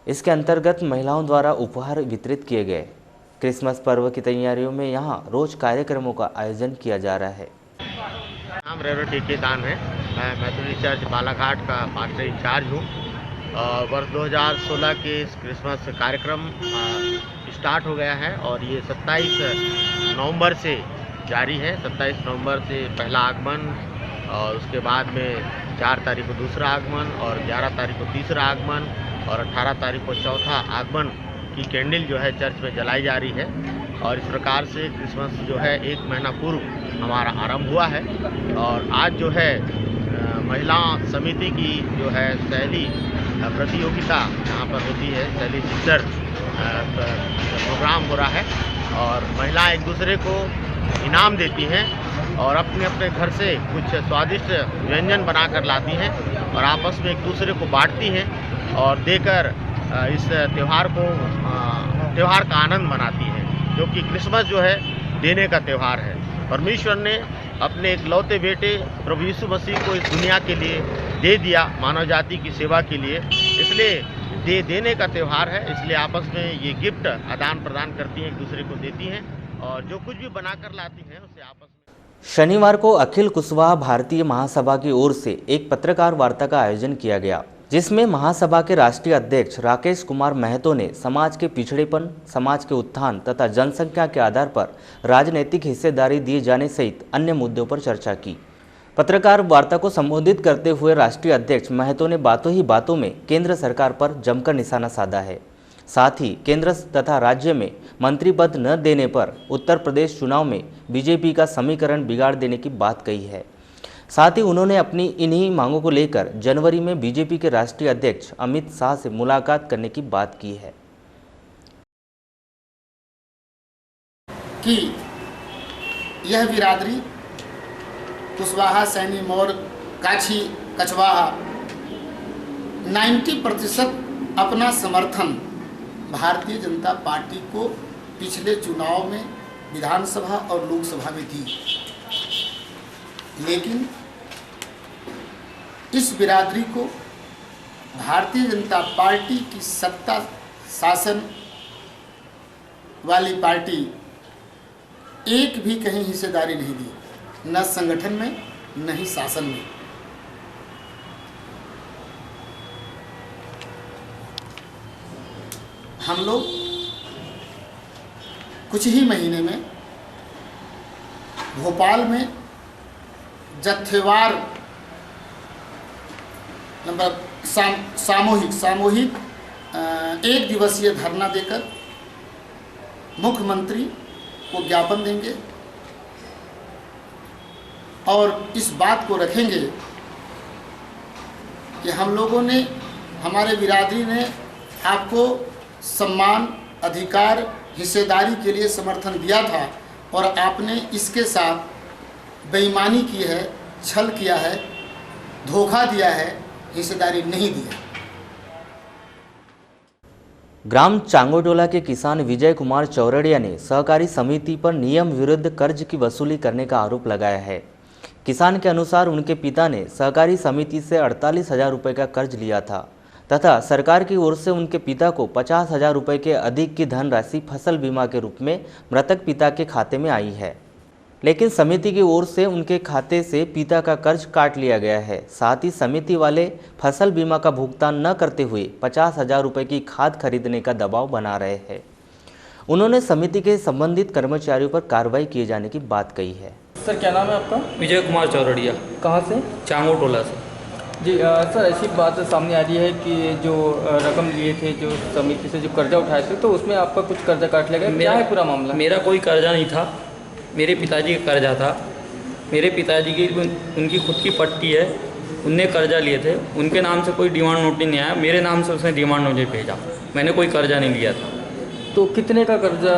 इसके अंतर्गत महिलाओं द्वारा उपहार वितरित किए गए। क्रिसमस पर्व की तैयारियों में यहाँ रोज कार्यक्रमों का आयोजन किया जा रहा है। नाम रेवरेंड डी.के. दान है। मैं मेथोडिस्ट चर्च बालाघाट का पास्टर इंचार्ज हूँ। वर्ष 2016 के इस क्रिसमस कार्यक्रम स्टार्ट हो गया है और ये 27 नवंबर से जारी है। 27 नवंबर से पहला आगमन और उसके बाद में 4 तारीख को दूसरा आगमन और 11 तारीख को तीसरा आगमन और 18 तारीख को चौथा आगमन की कैंडल जो है चर्च में जलाई जा रही है। और इस प्रकार से क्रिसमस जो है 1 महीना पूर्व हमारा आरंभ हुआ है। और आज जो है महिला समिति की जो है शैली प्रतियोगिता यहाँ पर होती है, शैली सिस्टर प्रोग्राम हो रहा है और महिलाएं एक दूसरे को इनाम देती हैं और अपने अपने घर से कुछ स्वादिष्ट व्यंजन बना कर लाती हैं और आपस में एक दूसरे को बांटती हैं और देकर इस त्यौहार का आनंद मनाती हैं, जो कि क्रिसमस जो है देने का त्यौहार है। परमेश्वर ने अपने इकलौते बेटे प्रभु यीशु मसीह को इस दुनिया के लिए दे दिया, मानव जाति की सेवा के लिए, इसलिए देने का त्यौहार है। इसलिए आपस में ये गिफ्ट आदान प्रदान करती हैं, एक दूसरे को देती हैं और जो कुछ भी बनाकर लाती हैं उसे आपस में। शनिवार को अखिल कुशवाहा भारतीय महासभा की ओर से एक पत्रकार वार्ता का आयोजन किया गया, जिसमें महासभा के राष्ट्रीय अध्यक्ष राकेश कुमार महतो ने समाज के पिछड़ेपन, समाज के उत्थान तथा जनसंख्या के आधार पर राजनीतिक हिस्सेदारी दिए जाने सहित अन्य मुद्दों पर चर्चा की। पत्रकार वार्ता को संबोधित करते हुए राष्ट्रीय अध्यक्ष महतो ने बातों ही बातों में केंद्र सरकार पर जमकर निशाना साधा है। साथ ही केंद्र तथा राज्य में मंत्री पद न देने पर उत्तर प्रदेश चुनाव में बीजेपी का समीकरण बिगाड़ देने की बात कही है। साथ ही उन्होंने अपनी इन्हीं मांगों को लेकर जनवरी में बीजेपी के राष्ट्रीय अध्यक्ष अमित शाह से मुलाकात करने की बात की है। कि यह बिरादरी कुशवाहा, सैनी, मौर, काछी, कछवाहा 90% अपना समर्थन भारतीय जनता पार्टी को पिछले चुनाव में विधानसभा और लोकसभा में दी। लेकिन इस बिरादरी को भारतीय जनता पार्टी की सत्ता शासन वाली पार्टी एक भी कहीं हिस्सेदारी नहीं दी, न संगठन में न ही शासन में। हम लोग कुछ ही महीने में भोपाल में जत्थेवार सामूहिक 1 दिवसीय धरना देकर मुख्यमंत्री को ज्ञापन देंगे और इस बात को रखेंगे कि हम लोगों ने, हमारे बिरादरी ने आपको सम्मान, अधिकार, हिस्सेदारी के लिए समर्थन दिया था और आपने इसके साथ बेईमानी की है, छल किया है, धोखा दिया है, हिस्सेदारी नहीं दी है। ग्राम चांगोटोला के किसान विजय कुमार चौरड़िया ने सहकारी समिति पर नियम विरुद्ध कर्ज की वसूली करने का आरोप लगाया है। किसान के अनुसार उनके पिता ने सहकारी समिति से 48,000 रुपये का कर्ज लिया था तथा सरकार की ओर से उनके पिता को 50,000 रुपये के अधिक की धनराशि फसल बीमा के रूप में मृतक पिता के खाते में आई है, लेकिन समिति की ओर से उनके खाते से पिता का कर्ज काट लिया गया है। साथ ही समिति वाले फसल बीमा का भुगतान न करते हुए 50,000 रुपये की खाद खरीदने का दबाव बना रहे हैं। उन्होंने समिति के संबंधित कर्मचारियों पर कार्रवाई किए जाने की बात कही है। सर क्या नाम है आपका? विजय कुमार चौरड़िया। कहाँ से? चांगोटोला से। जी सर, ऐसी बात सामने आ रही है कि जो रकम लिए थे, जो समिति से जो कर्जा उठाए थे, तो उसमें आपका कुछ कर्जा काट लिया गया। क्या है पूरा मामला? मेरा कोई कर्जा नहीं था, मेरे पिताजी का कर्जा था। मेरे पिताजी की उनकी खुद की पट्टी है, उनने कर्जा लिए थे, उनके नाम से कोई डिमांड नोटिस नहीं आया, मेरे नाम से उसने डिमांड नोटिस भेजा। मैंने कोई कर्जा नहीं लिया था। तो कितने का कर्जा?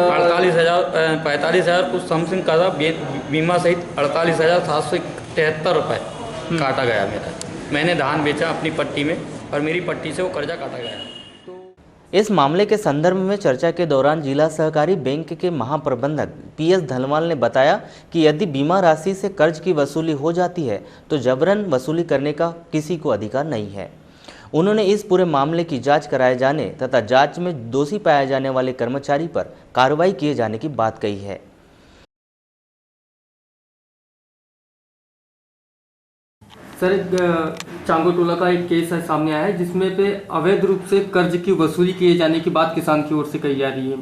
45,000 कुछ समथिंग का था, बीमा सहित 48,773 रुपये काटा गया मेरा। मैंने धान बेचा अपनी पट्टी में और मेरी पट्टी से वो कर्जा काटा गया। इस मामले के संदर्भ में चर्चा के दौरान जिला सहकारी बैंक के महाप्रबंधक PS धनवाल ने बताया कि यदि बीमा राशि से कर्ज की वसूली हो जाती है तो जबरन वसूली करने का किसी को अधिकार नहीं है। उन्होंने इस पूरे मामले की जांच कराए जाने तथा जांच में दोषी पाए जाने वाले कर्मचारी पर कार्रवाई किए जाने की बात कही है। सर, चांगोटोला का एक केस है सामने आया है जिसमें पे अवैध रूप से कर्ज की वसूली किए जाने की बात किसान की ओर से कही जा रही है।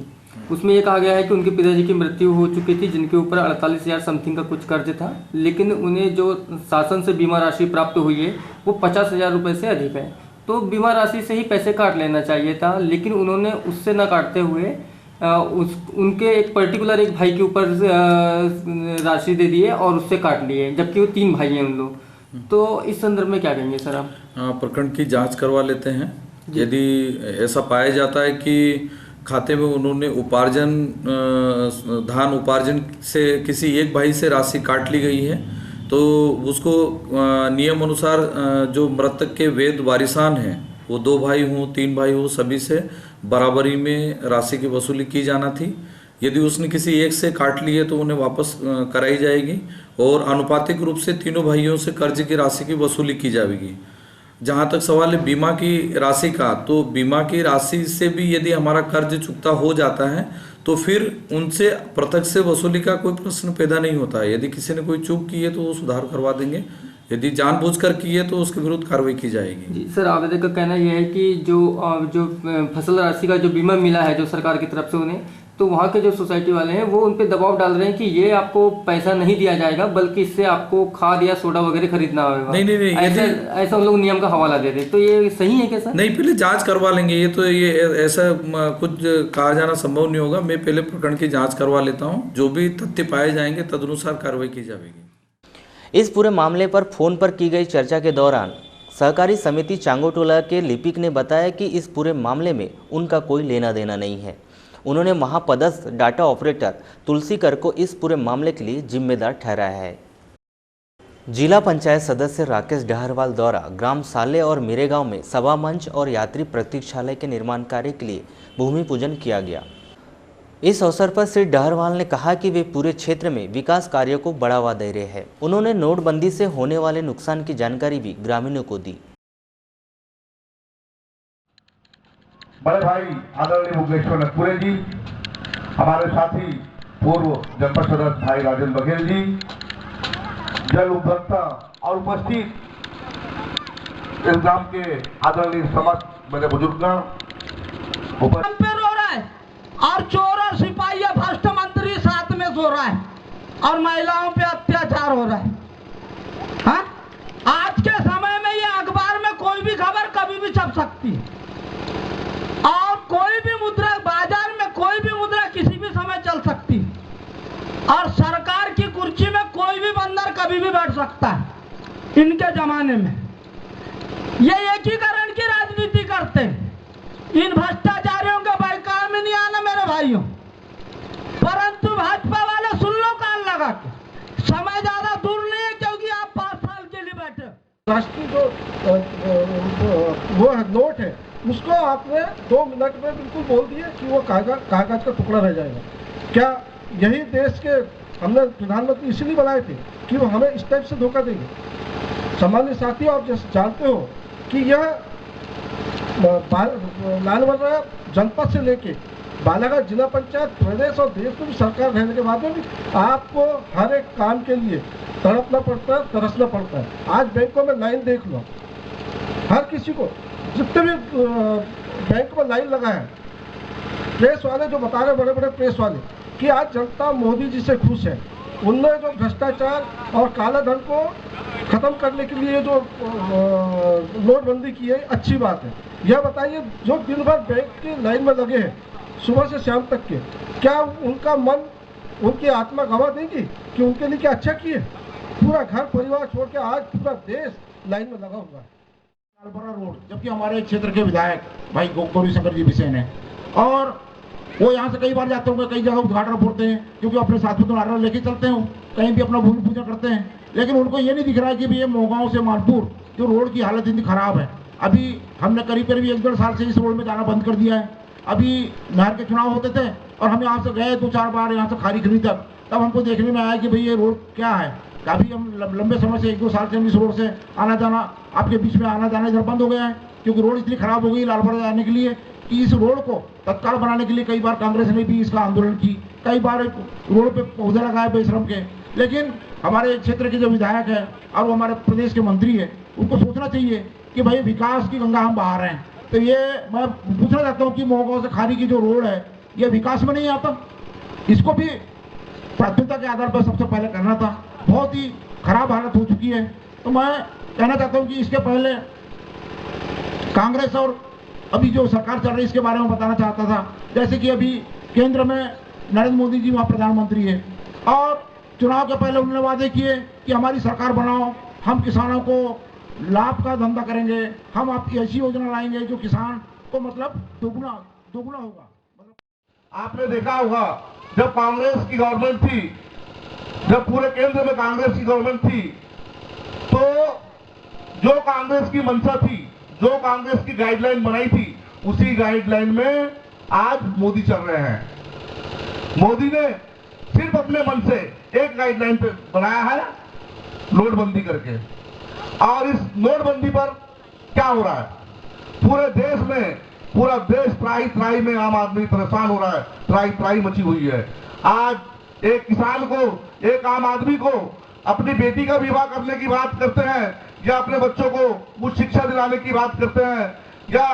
उसमें ये कहा गया है कि उनके पिताजी की मृत्यु हो चुकी थी, जिनके ऊपर 48,000 समथिंग का कुछ कर्ज था, लेकिन उन्हें जो शासन से बीमा राशि प्राप्त हुई है वो 50,000 रुपये से अधिक है। तो बीमा राशि से ही पैसे काट लेना चाहिए था, लेकिन उन्होंने उससे न काटते हुए उनके एक पर्टिकुलर एक भाई के ऊपर राशि दे दी है और उससे काट लिए, जबकि वो 3 भाई हैं उन लोग। तो इस संदर्भ में क्या कहेंगे सर आप? प्रकरण की जांच करवा लेते हैं। यदि ऐसा पाया जाता है कि खाते में उन्होंने उपार्जन धान उपार्जन से किसी एक भाई से राशि काट ली गई है तो उसको नियम अनुसार जो मृतक के वैध वारिसान हैं, वो 2 भाई हों 3 भाई हों, सभी से बराबरी में राशि की वसूली की जाना थी। यदि उसने किसी एक से काट ली है तो उन्हें वापस कराई जाएगी और अनुपातिक रूप से तीनों भाइयों से कर्ज की राशि की वसूली की जाएगी। जहाँ तक सवाल है बीमा की राशि का, तो बीमा की राशि से भी यदि हमारा कर्ज चुकता हो जाता है तो फिर उनसे पृथक से वसूली का कोई प्रश्न पैदा नहीं होता है। यदि किसी ने कोई चूक की है तो वो सुधार करवा देंगे, यदि जानबूझकर की है तो उसके विरुद्ध कार्रवाई की जाएगी। जी सर, आवेदक का कहना यह है कि जो फसल राशि का जो बीमा मिला है जो सरकार की तरफ से उन्हें, तो वहाँ के जो सोसाइटी वाले हैं वो उन पे दबाव डाल रहे हैं कि ये आपको पैसा नहीं दिया जाएगा, बल्कि इससे आपको खाद या सोडा वगैरह खरीदना होगा। नहीं, ऐसा उन लोग नियम का हवाला दे रहे, तो ये सही है क्या सर? नहीं, पहले जांच करवा लेंगे। ये ऐसा कुछ कहा जाना संभव नहीं होगा। मैं पहले प्रकरण की जांच करवा लेता हूँ, जो भी तथ्य पाए जाएंगे तदनुसार कार्रवाई की जाएगी। इस पूरे मामले पर फोन पर की गई चर्चा के दौरान सहकारी समिति चांगोटोला के लिपिक ने बताया कि इस पूरे मामले में उनका कोई लेना देना नहीं है। उन्होंने महापदस्थ डाटा ऑपरेटर तुलसीकर को इस पूरे मामले के लिए जिम्मेदार ठहराया है। जिला पंचायत सदस्य राकेश डहरवाल द्वारा ग्राम साले और मिरेगांव में सभा मंच और यात्री प्रतीक्षालय के निर्माण कार्य के लिए भूमि पूजन किया गया। इस अवसर पर श्री डहरवाल ने कहा कि वे पूरे क्षेत्र में विकास कार्यों को बढ़ावा दे रहे हैं। उन्होंने नोटबंदी से होने वाले नुकसान की जानकारी भी ग्रामीणों को दी। बड़े भाई आदरणीय मुकेश्वर नकपुरे जी, हमारे साथी पूर्व जनपद सदस्य भाई राजेंद्र बघेल जी, जल उपभोक्ता और उपस्थित इस ग्राम के आदरणीय समस्त मेरे बुजुर्गगण पे रो रहा है और चोर और सिपाही भ्रष्ट मंत्री साथ में सो रहा है और महिलाओं पे अत्याचार हो रहा है। हाँ? आज के समय में ये अखबार में कोई भी खबर कभी भी छप सकती है और कोई भी मुद्रा बाजार में कोई भी मुद्रा किसी भी समय चल सकती है और सरकार की कुर्सी में कोई भी बंदर कभी भी बैठ सकता है। इनके जमाने में ये एकीकरण की राजनीति करते हैं। इन भ्रष्टाचारियों के बहकावे में नहीं आना मेरे भाइयों, परंतु भाजपा वाले सुन लो कान लगा के, समय ज्यादा दूर नहीं है क्योंकि आप 5 साल के लिए बैठे। राष्ट्रीय जो वो है नोट है उसको आपने 2 मिनट में बिल्कुल बोल दिए कि वो कागज का टुकड़ा रह जाएगा। क्या यही देश के हमने प्रधानमंत्री इसलिए बनाए थे कि वो हमें इस टाइप से धोखा देंगे? सामान्य साथी, आप जैसे जानते हो कि यह लालबर्रा जनपद से लेके बालाघाट जिला पंचायत, प्रदेश और देश में भी सरकार रहने के बाद में भी आपको हर एक काम के लिए तड़पना पड़ता है, तरसना पड़ता है। आज बैंकों में लाइन देख लो, हर किसी को, जितने भी बैंक में लाइन लगा है, प्रेस वाले जो बता रहे, बड़े बड़े प्रेस वाले, कि आज जनता मोदी जी से खुश है। उनने जो भ्रष्टाचार और काला धन को खत्म करने के लिए जो नोटबंदी की है, अच्छी बात है। यह बताइए, जो दिन भर बैंक की लाइन में लगे हैं सुबह से शाम तक के, क्या उनका मन, उनकी आत्मा गवा देगी कि उनके लिए क्या अच्छा किए? पूरा घर परिवार छोड़ के आज पूरा देश लाइन में लगा हुआ है। लालबर्रा रोड, जबकि हमारे क्षेत्र के विधायक भाई गौरी शंकर जी बिसेन है और वो यहाँ से कई बार जाते होंगे, कई जगह उद्घाटन बोलते हैं क्योंकि अपने साथ में तो नारा लेके चलते हो, कहीं भी अपना भूमि पूजन करते हैं, लेकिन उनको ये नहीं दिख रहा है कि ये मोगांव से मालपुर जो रोड की हालत इतनी खराब है। अभी हमने करीब 1-1.5 साल से इस रोड में जाना बंद कर दिया है। अभी नहर के चुनाव होते थे और हम यहाँ से गए 2-4 बार यहाँ से खारी खरीद तब हमको देखने में आया कि भाई ये रोड क्या है। काफ़ी हम लंबे समय से 1-2 साल से हम इस रोड से आना जाना, आपके बीच में आना जाना इधर बंद हो गया है क्योंकि रोड इतनी खराब हो गई लालबर्रा जाने के लिए कि इस रोड को तत्काल बनाने के लिए कई बार कांग्रेस ने भी इसका आंदोलन की, कई बार रोड पे पौधे लगाए बेशरम के, लेकिन हमारे क्षेत्र के जो विधायक है और वो हमारे प्रदेश के मंत्री है, उनको सोचना चाहिए कि भाई विकास की गंगा हम बहा रहे हैं। तो ये मैं पूछना चाहता हूँ कि मोहगांव से खारी की जो रोड है ये विकास में नहीं आता? इसको भी प्राथमिकता के आधार पर सबसे पहले करना था। बहुत ही खराब हालत हो चुकी है। तो मैं कहना चाहता हूँ कि इसके पहले कांग्रेस और अभी जो सरकार चल रही है इसके बारे में बताना चाहता था। जैसे कि अभी केंद्र में नरेंद्र मोदी जी वहाँ प्रधानमंत्री है और चुनाव के पहले उन्होंने वादे किए कि हमारी सरकार बनाओ, हम किसानों को लाभ का धंधा करेंगे, हम आपकी ऐसी योजना लाएंगे जो किसान को मतलब दोगुना होगा। आपने देखा होगा जब कांग्रेस की गवर्नमेंट थी, जब पूरे केंद्र में कांग्रेस की गवर्नमेंट थी, तो जो कांग्रेस की मंशा थी, जो कांग्रेस की गाइडलाइन बनाई थी, उसी गाइडलाइन में आज मोदी चल रहे हैं। मोदी ने सिर्फ अपने मन से एक गाइडलाइन पे बनाया है, नोटबंदी करके। और इस नोटबंदी पर क्या हो रहा है, पूरे देश में, पूरा देश त्राही में आम आदमी परेशान हो रहा है, त्राही मची हुई है। आज एक किसान को, एक आम आदमी को अपनी बेटी का विवाह करने की बात करते हैं या अपने बच्चों को उच्च शिक्षा दिलाने की बात करते हैं या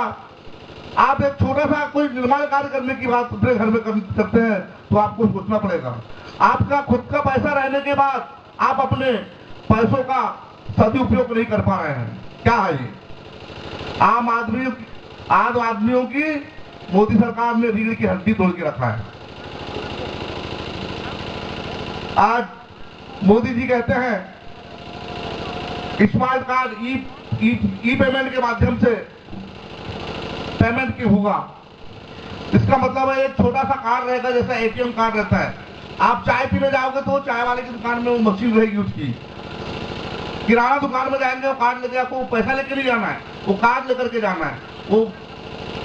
आप एक छोटा सा कोई निर्माण कार्य करने की बात अपने घर में करते हैं, तो आपको सोचना पड़ेगा। आपका खुद का पैसा रहने के बाद आप अपने पैसों का सदुपयोग नहीं कर पा रहे हैं। क्या है ये? आम आदमियों की मोदी सरकार ने रीढ़ की हड्डी तोड़ के रखा है। आज मोदी जी कहते हैं स्मार्ट कार्ड, ई पेमेंट के माध्यम से पेमेंट की होगा, इसका मतलब है एक छोटा सा कार्ड रहेगा, जैसा ATM कार्ड रहता है। आप चाय पीने जाओगे तो चाय वाले की दुकान में वो मशीन रहेगी उसकी। किराना दुकान में जाएंगे, वो कार्ड लेके आपको पैसा लेके नहीं जाना है, वो कार्ड लेकर के जाना है। वो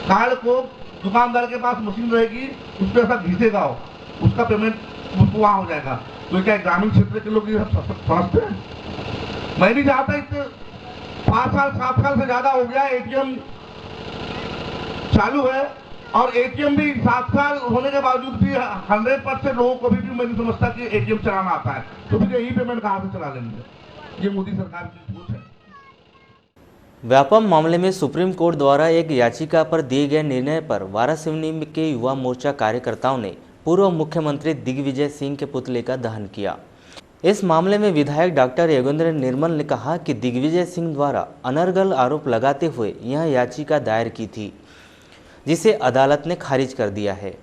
कार्ड को दुकानदार के पास मशीन रहेगी, उस पर ऐसा घिसेगा, उसका पेमेंट उसको वहाँ हो जाएगा। तो क्या ग्रामीण क्षेत्र के लोग ये सब समझते हैं? मैं नहीं चाहता, इतने 5 साल 7 साल से ज्यादा हो गया ATM चालू है, और ATM भी 7 साल होने के बावजूद भी 100% लोगों को भी मैं नहीं समझता कि ATM चलाना आता है। तो फिर यही पेमेंट कहाँ से चला लेंगे? ये मोदी सरकार की सोच है। व्यापम मामले में सुप्रीम कोर्ट द्वारा एक याचिका पर दिए गए निर्णय पर वारासिवनी के युवा मोर्चा कार्यकर्ताओं ने पूर्व मुख्यमंत्री दिग्विजय सिंह के पुतले का दहन किया। इस मामले में विधायक डॉक्टर योगेंद्र निर्मल ने कहा कि दिग्विजय सिंह द्वारा अनर्गल आरोप लगाते हुए यह याचिका दायर की थी, जिसे अदालत ने खारिज कर दिया है।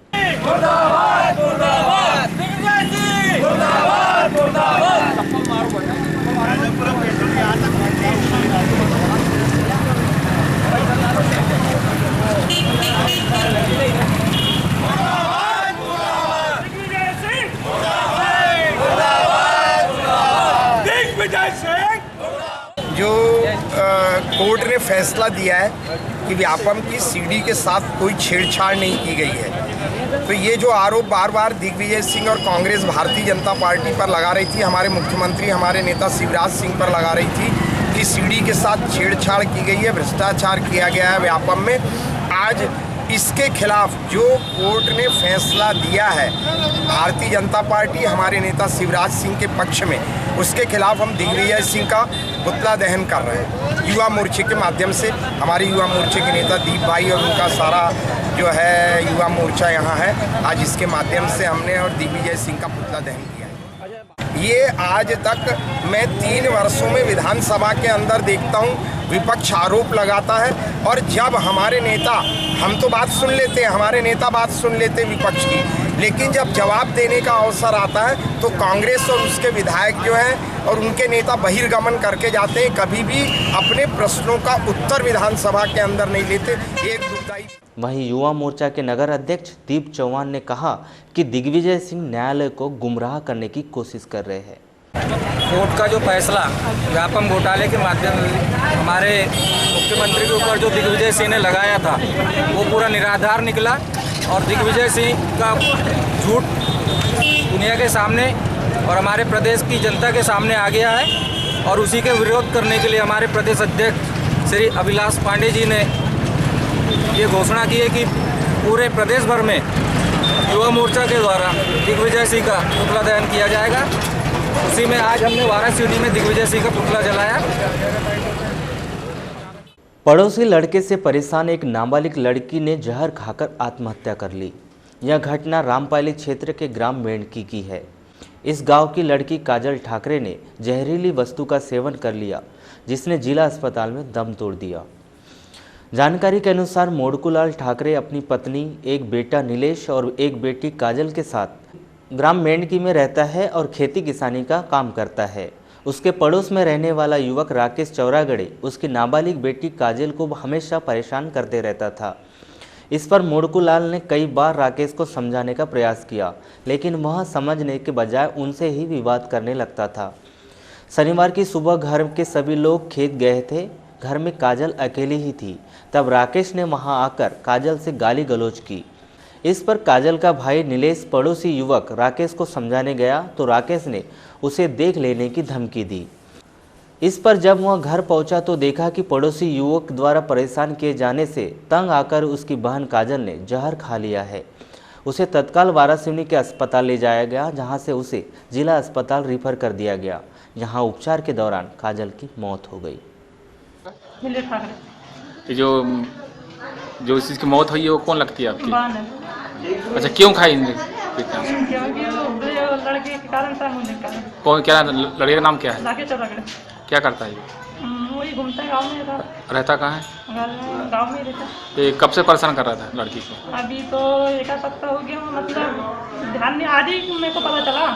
जो कोर्ट ने फैसला दिया है कि व्यापम की CD के साथ कोई छेड़छाड़ नहीं की गई है, तो ये जो आरोप बार बार दिग्विजय सिंह और कांग्रेस भारतीय जनता पार्टी पर लगा रही थी, हमारे मुख्यमंत्री हमारे नेता शिवराज सिंह पर लगा रही थी कि CD के साथ छेड़छाड़ की गई है, भ्रष्टाचार किया गया है व्यापम में, आज इसके खिलाफ जो कोर्ट ने फैसला दिया है भारतीय जनता पार्टी हमारे नेता शिवराज सिंह के पक्ष में, उसके खिलाफ हम दिग्विजय सिंह का पुतला दहन कर रहे हैं। युवा मोर्चे के माध्यम से हमारे युवा मोर्चे के नेता दीप भाई और उनका सारा जो है युवा मोर्चा यहाँ है, आज इसके माध्यम से हमने और दिग्विजय सिंह का पुतला दहन किया है। ये आज तक मैं 3 वर्षों में विधानसभा के अंदर देखता हूँ विपक्ष आरोप लगाता है, और जब हमारे नेता, हम तो बात सुन लेते हैं, हमारे नेता बात सुन लेते हैं विपक्ष की, लेकिन जब जवाब देने का अवसर आता है तो कांग्रेस और उसके विधायक जो हैं और उनके नेता बहिर्गमन करके जाते हैं, कभी भी अपने प्रश्नों का उत्तर विधानसभा के अंदर नहीं लेते। एक दुखदायी। वहीं युवा मोर्चा के नगर अध्यक्ष दीप चौहान ने कहा कि दिग्विजय सिंह न्यायालय को गुमराह करने की कोशिश कर रहे हैं। कोर्ट का जो फैसला व्यापम घोटाले के माध्यम से हमारे मुख्यमंत्री के ऊपर जो दिग्विजय सिंह ने लगाया था वो पूरा निराधार निकला, और दिग्विजय सिंह का झूठ दुनिया के सामने और हमारे प्रदेश की जनता के सामने आ गया है, और उसी के विरोध करने के लिए हमारे प्रदेश अध्यक्ष श्री अभिलाष पांडे जी ने ये घोषणा की है कि पूरे प्रदेश भर में युवा मोर्चा के द्वारा दिग्विजय सिंह का पुतला दहन किया जाएगा। उसी में आज हमने वारासिवनी में दिग्विजय सिंह का पुतला जलाया। पड़ोसी लड़के से परेशान एक नाबालिग लड़की ने जहर खाकर आत्महत्या कर ली। यह घटना रामपाली क्षेत्र के ग्राम मेंढकी की है। इस गांव की लड़की काजल ठाकरे ने जहरीली वस्तु का सेवन कर लिया, जिसने जिला अस्पताल में दम तोड़ दिया। जानकारी के अनुसार मोड़कूलाल ठाकरे अपनी पत्नी, एक बेटा नीलेश और एक बेटी काजल के साथ ग्राम मेंढकी में रहता है और खेती किसानी का काम करता है। उसके पड़ोस में रहने वाला युवक राकेश चौरागड़े उसकी नाबालिग बेटी काजल को हमेशा परेशान करते रहता था। इस पर मोड़कूलाल ने कई बार राकेश को समझाने का प्रयास किया, लेकिन वह समझने के बजाय उनसे ही विवाद करने लगता था। शनिवार की सुबह घर के सभी लोग खेत गए थे। घर में काजल अकेली ही थी। तब राकेश ने वहां आकर काजल से गाली गलौज की। इस पर काजल का भाई नीलेश पड़ोसी युवक राकेश को समझाने गया तो राकेश ने उसे देख लेने की धमकी दी। इस पर जब वह घर पहुंचा तो देखा कि पड़ोसी युवक द्वारा परेशान किए जाने से तंग आकर उसकी बहन काजल ने जहर खा लिया है। उसे तत्काल वारासिवनी के अस्पताल ले जाया गया, जहां से उसे जिला अस्पताल रेफर कर दिया गया, जहां उपचार के दौरान काजल की मौत हो गई। जो इस चीज़ की मौत हुई है वो कौन लगती है आपकी? अच्छा, क्यों खाई? लड़के के कारण कौन, क्या लड़के का नाम क्या है? क्या करता है? वही घूमता है गाँव में। रहता कहाँ है? गाँव में रहता है। ये कब से परेशान कर रहा था लड़की को? अभी तो 1 सप्ताह हो गया, मतलब ध्यान नहीं, आज ही मेरे को पता चला।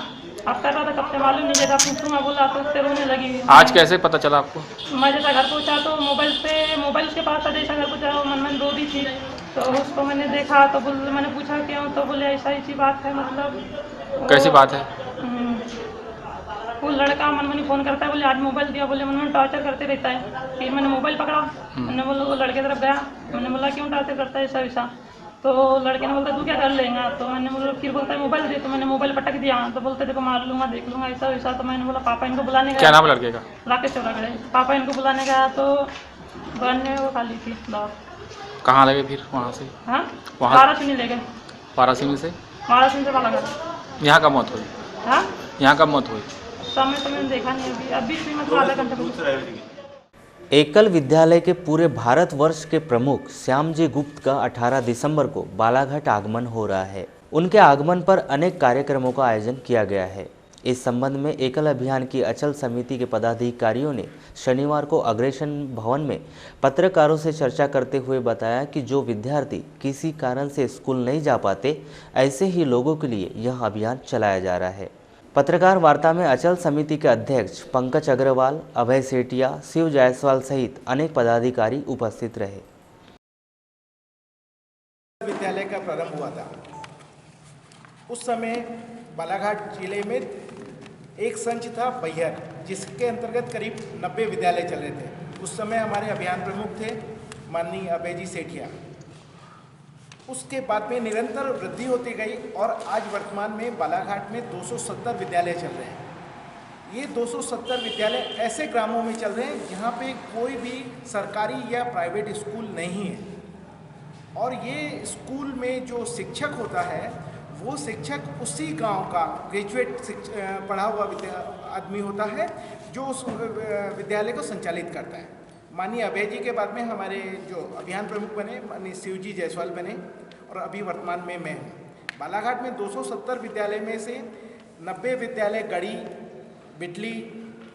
अब कर रहा था, कब से मालूम नहीं, जैसा पूछूंगा बोला तो उससे रोने लगी। आज कैसे पता चला आपको? मैं जैसा घर पहुंचा तो मोबाइल के पास था, जैसा घर पहुंचा मन रो दी थी। तो उसको मैंने देखा तो मैंने पूछा क्यों, तो बोले ऐसा ऐसी बात है, मतलब कैसी बात है? वो लड़का मनमनी फ़ोन करता है, बोले आज मोबाइल दिया, बोले मनमनी टॉर्चर करते रहता है। फिर मैंने मोबाइल पकड़ा, मैंने बोला वो लड़के तरफ गया, मैंने बोला क्यों टॉर्चर करता है ऐसा वैसा, तो लड़के ने बोलता तू क्या कर लेगा, तो मैंने बोला, फिर बोलता है मोबाइल दे, तो मैंने मोबाइल पटक दिया, तो बोलते देखो मार लूँगा देख लूँगा ऐसा वैसा। तो मैंने बोला पापा इनको बुलाने गया। क्या नाम लड़के का? राकेश चौरागड़े। पापा इनको बुलाने गया तो बहन ने वो खाली थी दौड़। कहाँ लगे फिर वहाँ से? हाँ, वहाँ वारासिनी ले गए। वारासिनी से बालाघाट। यहाँ कब मौत हुई? हाँ, यहाँ कब मौत हुई? समय तो मैंने देखा नहीं, अभी भी मतलब आधा घंटे। एकल विद्यालय के पूरे भारतवर्ष के प्रमुख श्यामजी गुप्त का 18 दिसंबर को बालाघाट आगमन हो रहा है। उनके आगमन पर अनेक कार्यक्रमों का आयोजन किया गया है। इस संबंध में एकल अभियान की अचल समिति के पदाधिकारियों ने शनिवार को अग्रेशन भवन में पत्रकारों से चर्चा करते हुए बताया कि जो विद्यार्थी किसी कारण से स्कूल नहीं जा पाते, ऐसे ही लोगों के लिए यह अभियान चलाया जा रहा है। पत्रकार वार्ता में अचल समिति के अध्यक्ष पंकज अग्रवाल, अभय सेठिया, शिव जायसवाल सहित अनेक पदाधिकारी उपस्थित रहे। विद्यालय का प्रारंभ हुआ था, उस समय बालाघाट जिले में एक संच था बैहर, जिसके अंतर्गत करीब 90 विद्यालय चल रहे थे। उस समय हमारे अभियान प्रमुख थे माननीय अभय जी सेठिया। उसके बाद में निरंतर वृद्धि होती गई और आज वर्तमान में बालाघाट में 270 विद्यालय चल रहे हैं। ये 270 विद्यालय ऐसे ग्रामों में चल रहे हैं जहाँ पे कोई भी सरकारी या प्राइवेट स्कूल नहीं है, और ये स्कूल में जो शिक्षक होता है वो शिक्षक उसी गांव का ग्रेजुएट पढ़ा हुआ आदमी होता है जो उस विद्यालय को संचालित करता है। माननीय अभय जी के बाद में हमारे जो अभियान प्रमुख बने माननीय शिवजी जायसवाल बने, और अभी वर्तमान में मैं हूँ। बालाघाट में 270 विद्यालय में से 90 विद्यालय गढ़ी, बिटली,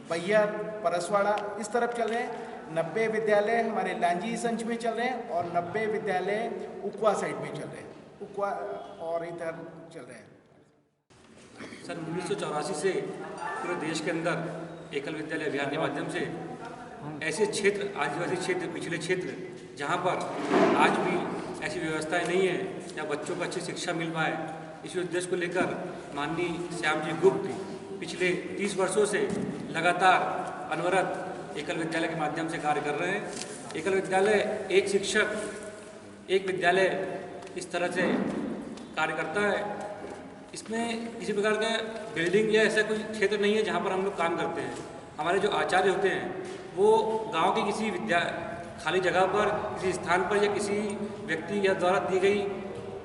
बैहर, परसवाड़ा इस तरफ चल रहे हैं। 90 विद्यालय हमारे लांजी संच में चल रहे हैं और 90 विद्यालय उकवा साइड में चल रहे हैं, उकवा और इधर चल रहे हैं। सन 1984 से पूरे देश के अंदर एकल विद्यालय अभियान के माध्यम से ऐसे क्षेत्र, आदिवासी क्षेत्र, पिछले क्षेत्र जहाँ पर आज भी ऐसी व्यवस्थाएं नहीं है जहाँ बच्चों को अच्छी शिक्षा मिल पाए, इसी उद्देश्य को लेकर माननीय श्यामजी गुप्त पिछले 30 वर्षों से लगातार अनवरत एकल विद्यालय के माध्यम से कार्य कर रहे हैं। एकल विद्यालय एक शिक्षक एक विद्यालय इस तरह से कार्य करता है। इसमें किसी प्रकार का बिल्डिंग या ऐसा कोई क्षेत्र नहीं है जहाँ पर हम लोग काम करते हैं। हमारे जो आचार्य होते हैं वो गांव की किसी खाली जगह पर, किसी स्थान पर या किसी व्यक्ति या द्वारा दी गई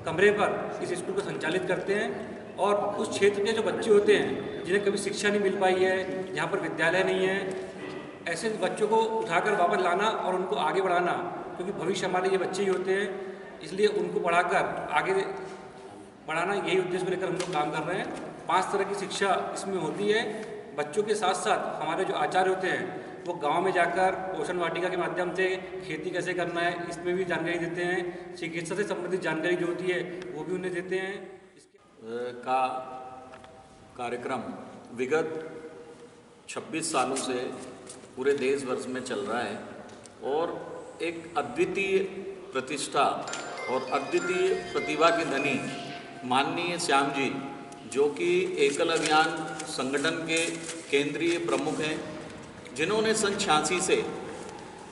कमरे पर इस स्कूल को संचालित करते हैं, और उस क्षेत्र के जो बच्चे होते हैं जिन्हें कभी शिक्षा नहीं मिल पाई है, जहाँ पर विद्यालय नहीं है, ऐसे बच्चों को उठाकर वापस लाना और उनको आगे बढ़ाना, क्योंकि भविष्य हमारे ये बच्चे ही होते हैं, इसलिए उनको पढ़ाकर आगे बढ़ाना, यही उद्देश्य को लेकर हम लोग काम कर रहे हैं। 5 तरह की शिक्षा इसमें होती है। बच्चों के साथ साथ हमारे जो आचार्य होते हैं वो गांव में जाकर पोषण वाटिका के माध्यम से खेती कैसे करना है इसमें भी जानकारी देते हैं। चिकित्सा से संबंधित जानकारी जो होती है वो भी उन्हें देते हैं। का कार्यक्रम विगत 26 सालों से पूरे देश वर्ष में चल रहा है, और एक अद्वितीय प्रतिष्ठा और अद्वितीय प्रतिभा के धनी माननीय श्याम जी, जो कि एकल अभियान संगठन के केंद्रीय प्रमुख हैं, जिन्होंने सन 86 से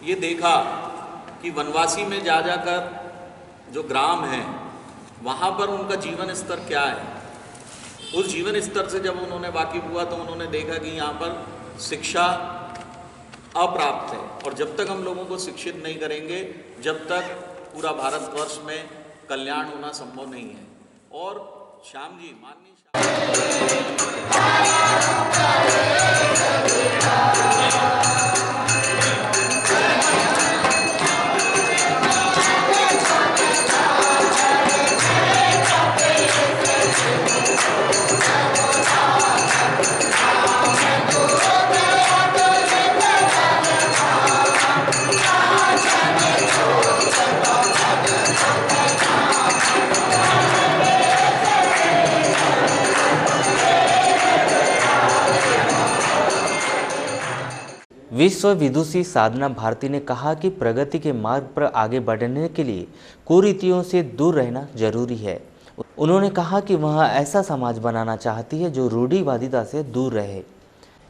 ये देखा कि वनवासी में जा जाकर जो ग्राम हैं वहाँ पर उनका जीवन स्तर क्या है। उस जीवन स्तर से जब उन्होंने वाकिफ हुआ तो उन्होंने देखा कि यहाँ पर शिक्षा अप्राप्त है, और जब तक हम लोगों को शिक्षित नहीं करेंगे, जब तक पूरा भारतवर्ष में कल्याण होना संभव नहीं है। और श्याम जी, माननीय विश्व विदुषी साधना भारती ने कहा कि प्रगति के मार्ग पर आगे बढ़ने के लिए कुरीतियों से दूर रहना जरूरी है। उन्होंने कहा कि वह ऐसा समाज बनाना चाहती है जो रूढ़िवादिता से दूर रहे।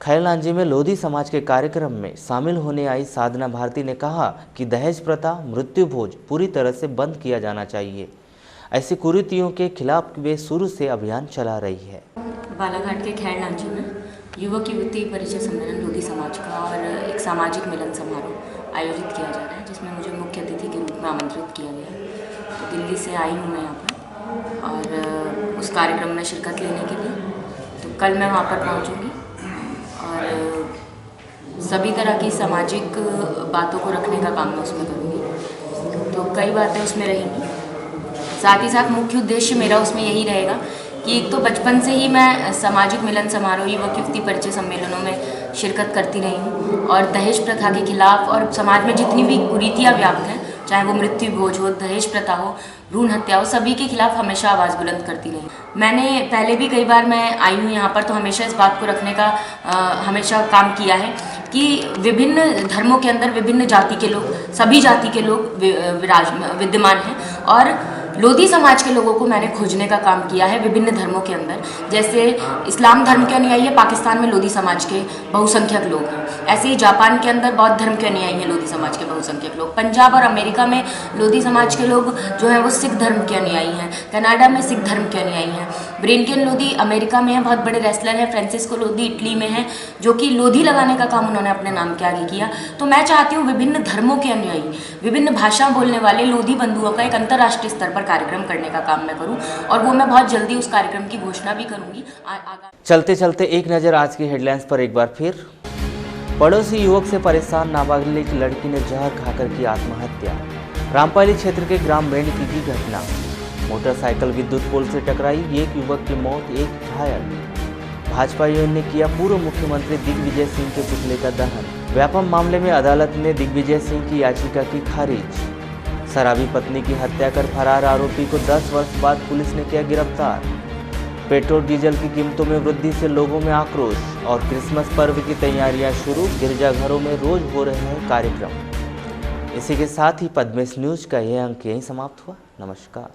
खैरलांजी में लोधी समाज के कार्यक्रम में शामिल होने आई साधना भारती ने कहा कि दहेज प्रथा, मृत्यु भोज पूरी तरह से बंद किया जाना चाहिए। ऐसी कुरीतियों के खिलाफ वे शुरू से अभियान चला रही है। बालाघाट के खैरलांजी में युवक युवती परिचय सम्मेलन लोधी समाज का और एक सामाजिक मिलन समारोह आयोजित किया जा रहा है, जिसमें मुझे मुख्य अतिथि के रूप में आमंत्रित किया गया है। तो दिल्ली से आई हूँ मैं यहाँ पर और उस कार्यक्रम में शिरकत लेने के लिए। तो कल मैं वहाँ पर पहुँचूँगी और सभी तरह की सामाजिक बातों को रखने का काम मैं उसमें करूँगी। तो कई बातें उसमें रहेंगी। साथ ही साथ मुख्य उद्देश्य मेरा उसमें यही रहेगा कि एक तो बचपन से ही मैं सामाजिक मिलन समारोह, युवक युवती परिचय सम्मेलनों में शिरकत करती रही हूँ और दहेज प्रथा के खिलाफ और समाज में जितनी भी कुरीतियाँ व्याप्त हैं, चाहे वो मृत्यु भोज हो, दहेज प्रथा हो, भ्रूण हत्या हो, सभी के खिलाफ हमेशा आवाज़ बुलंद करती रही। मैंने पहले भी कई बार मैं आई हूँ यहाँ पर, तो हमेशा इस बात को रखने का हमेशा काम किया है कि विभिन्न धर्मों के अंदर विभिन्न जाति के लोग, सभी जाति के लोग विद्यमान हैं और लोधी समाज के लोगों को मैंने खोजने का काम किया है विभिन्न धर्मों के अंदर। जैसे इस्लाम धर्म के अनुयायी है, पाकिस्तान में लोधी समाज के बहुसंख्यक लोग हैं। ऐसे ही जापान के अंदर बौद्ध धर्म के अनुयायी हैं लोधी समाज के बहुसंख्यक लोग। पंजाब और अमेरिका में लोधी समाज के लोग जो हैं वो सिख धर्म के अनुयायी हैं। कनाडा में सिख धर्म के अनुयायी हैं। ब्रेनकिन लोधी अमेरिका में है, बहुत बड़े रेसलर हैं। फ्रांसिस्को लोधी इटली में है, जो कि लोधी लगाने का काम उन्होंने अपने नाम के आगे किया। तो मैं चाहती हूँ विभिन्न धर्मों के अनुयायी, विभिन्न भाषा बोलने वाले लोधी बंधुओं का एक अंतर्राष्ट्रीय स्तर पर कार्यक्रम करने का काम मैं करूं और वो मैं बहुत जल्दी उस कार्यक्रम की घोषणा भी करूंगी। चलते चलते एक नज़र आज की हेडलाइंस पर एक बार फिर। पड़ोसी युवक से परेशान नाबालिग लड़की ने जहर खाकर की आत्महत्या। रामपाली क्षेत्र के ग्राम मेंढकी की घटना। मोटरसाइकिल विद्युत पोल से टकराई, एक युवक की मौत, एक घायल। भाजपा यूनियन ने किया पूर्व मुख्यमंत्री दिग्विजय सिंह के पुतले का दहन। व्यापम मामले में अदालत ने दिग्विजय सिंह की याचिका की खारिज। शराबी पत्नी की हत्या कर फरार आरोपी को 10 वर्ष बाद पुलिस ने किया गिरफ्तार। पेट्रोल डीजल की कीमतों में वृद्धि से लोगों में आक्रोश और क्रिसमस पर्व की तैयारियां शुरू। गिरजाघरों में रोज हो रहे हैं कार्यक्रम। इसी के साथ ही पद्मेश न्यूज का यह अंक यहीं समाप्त हुआ। नमस्कार।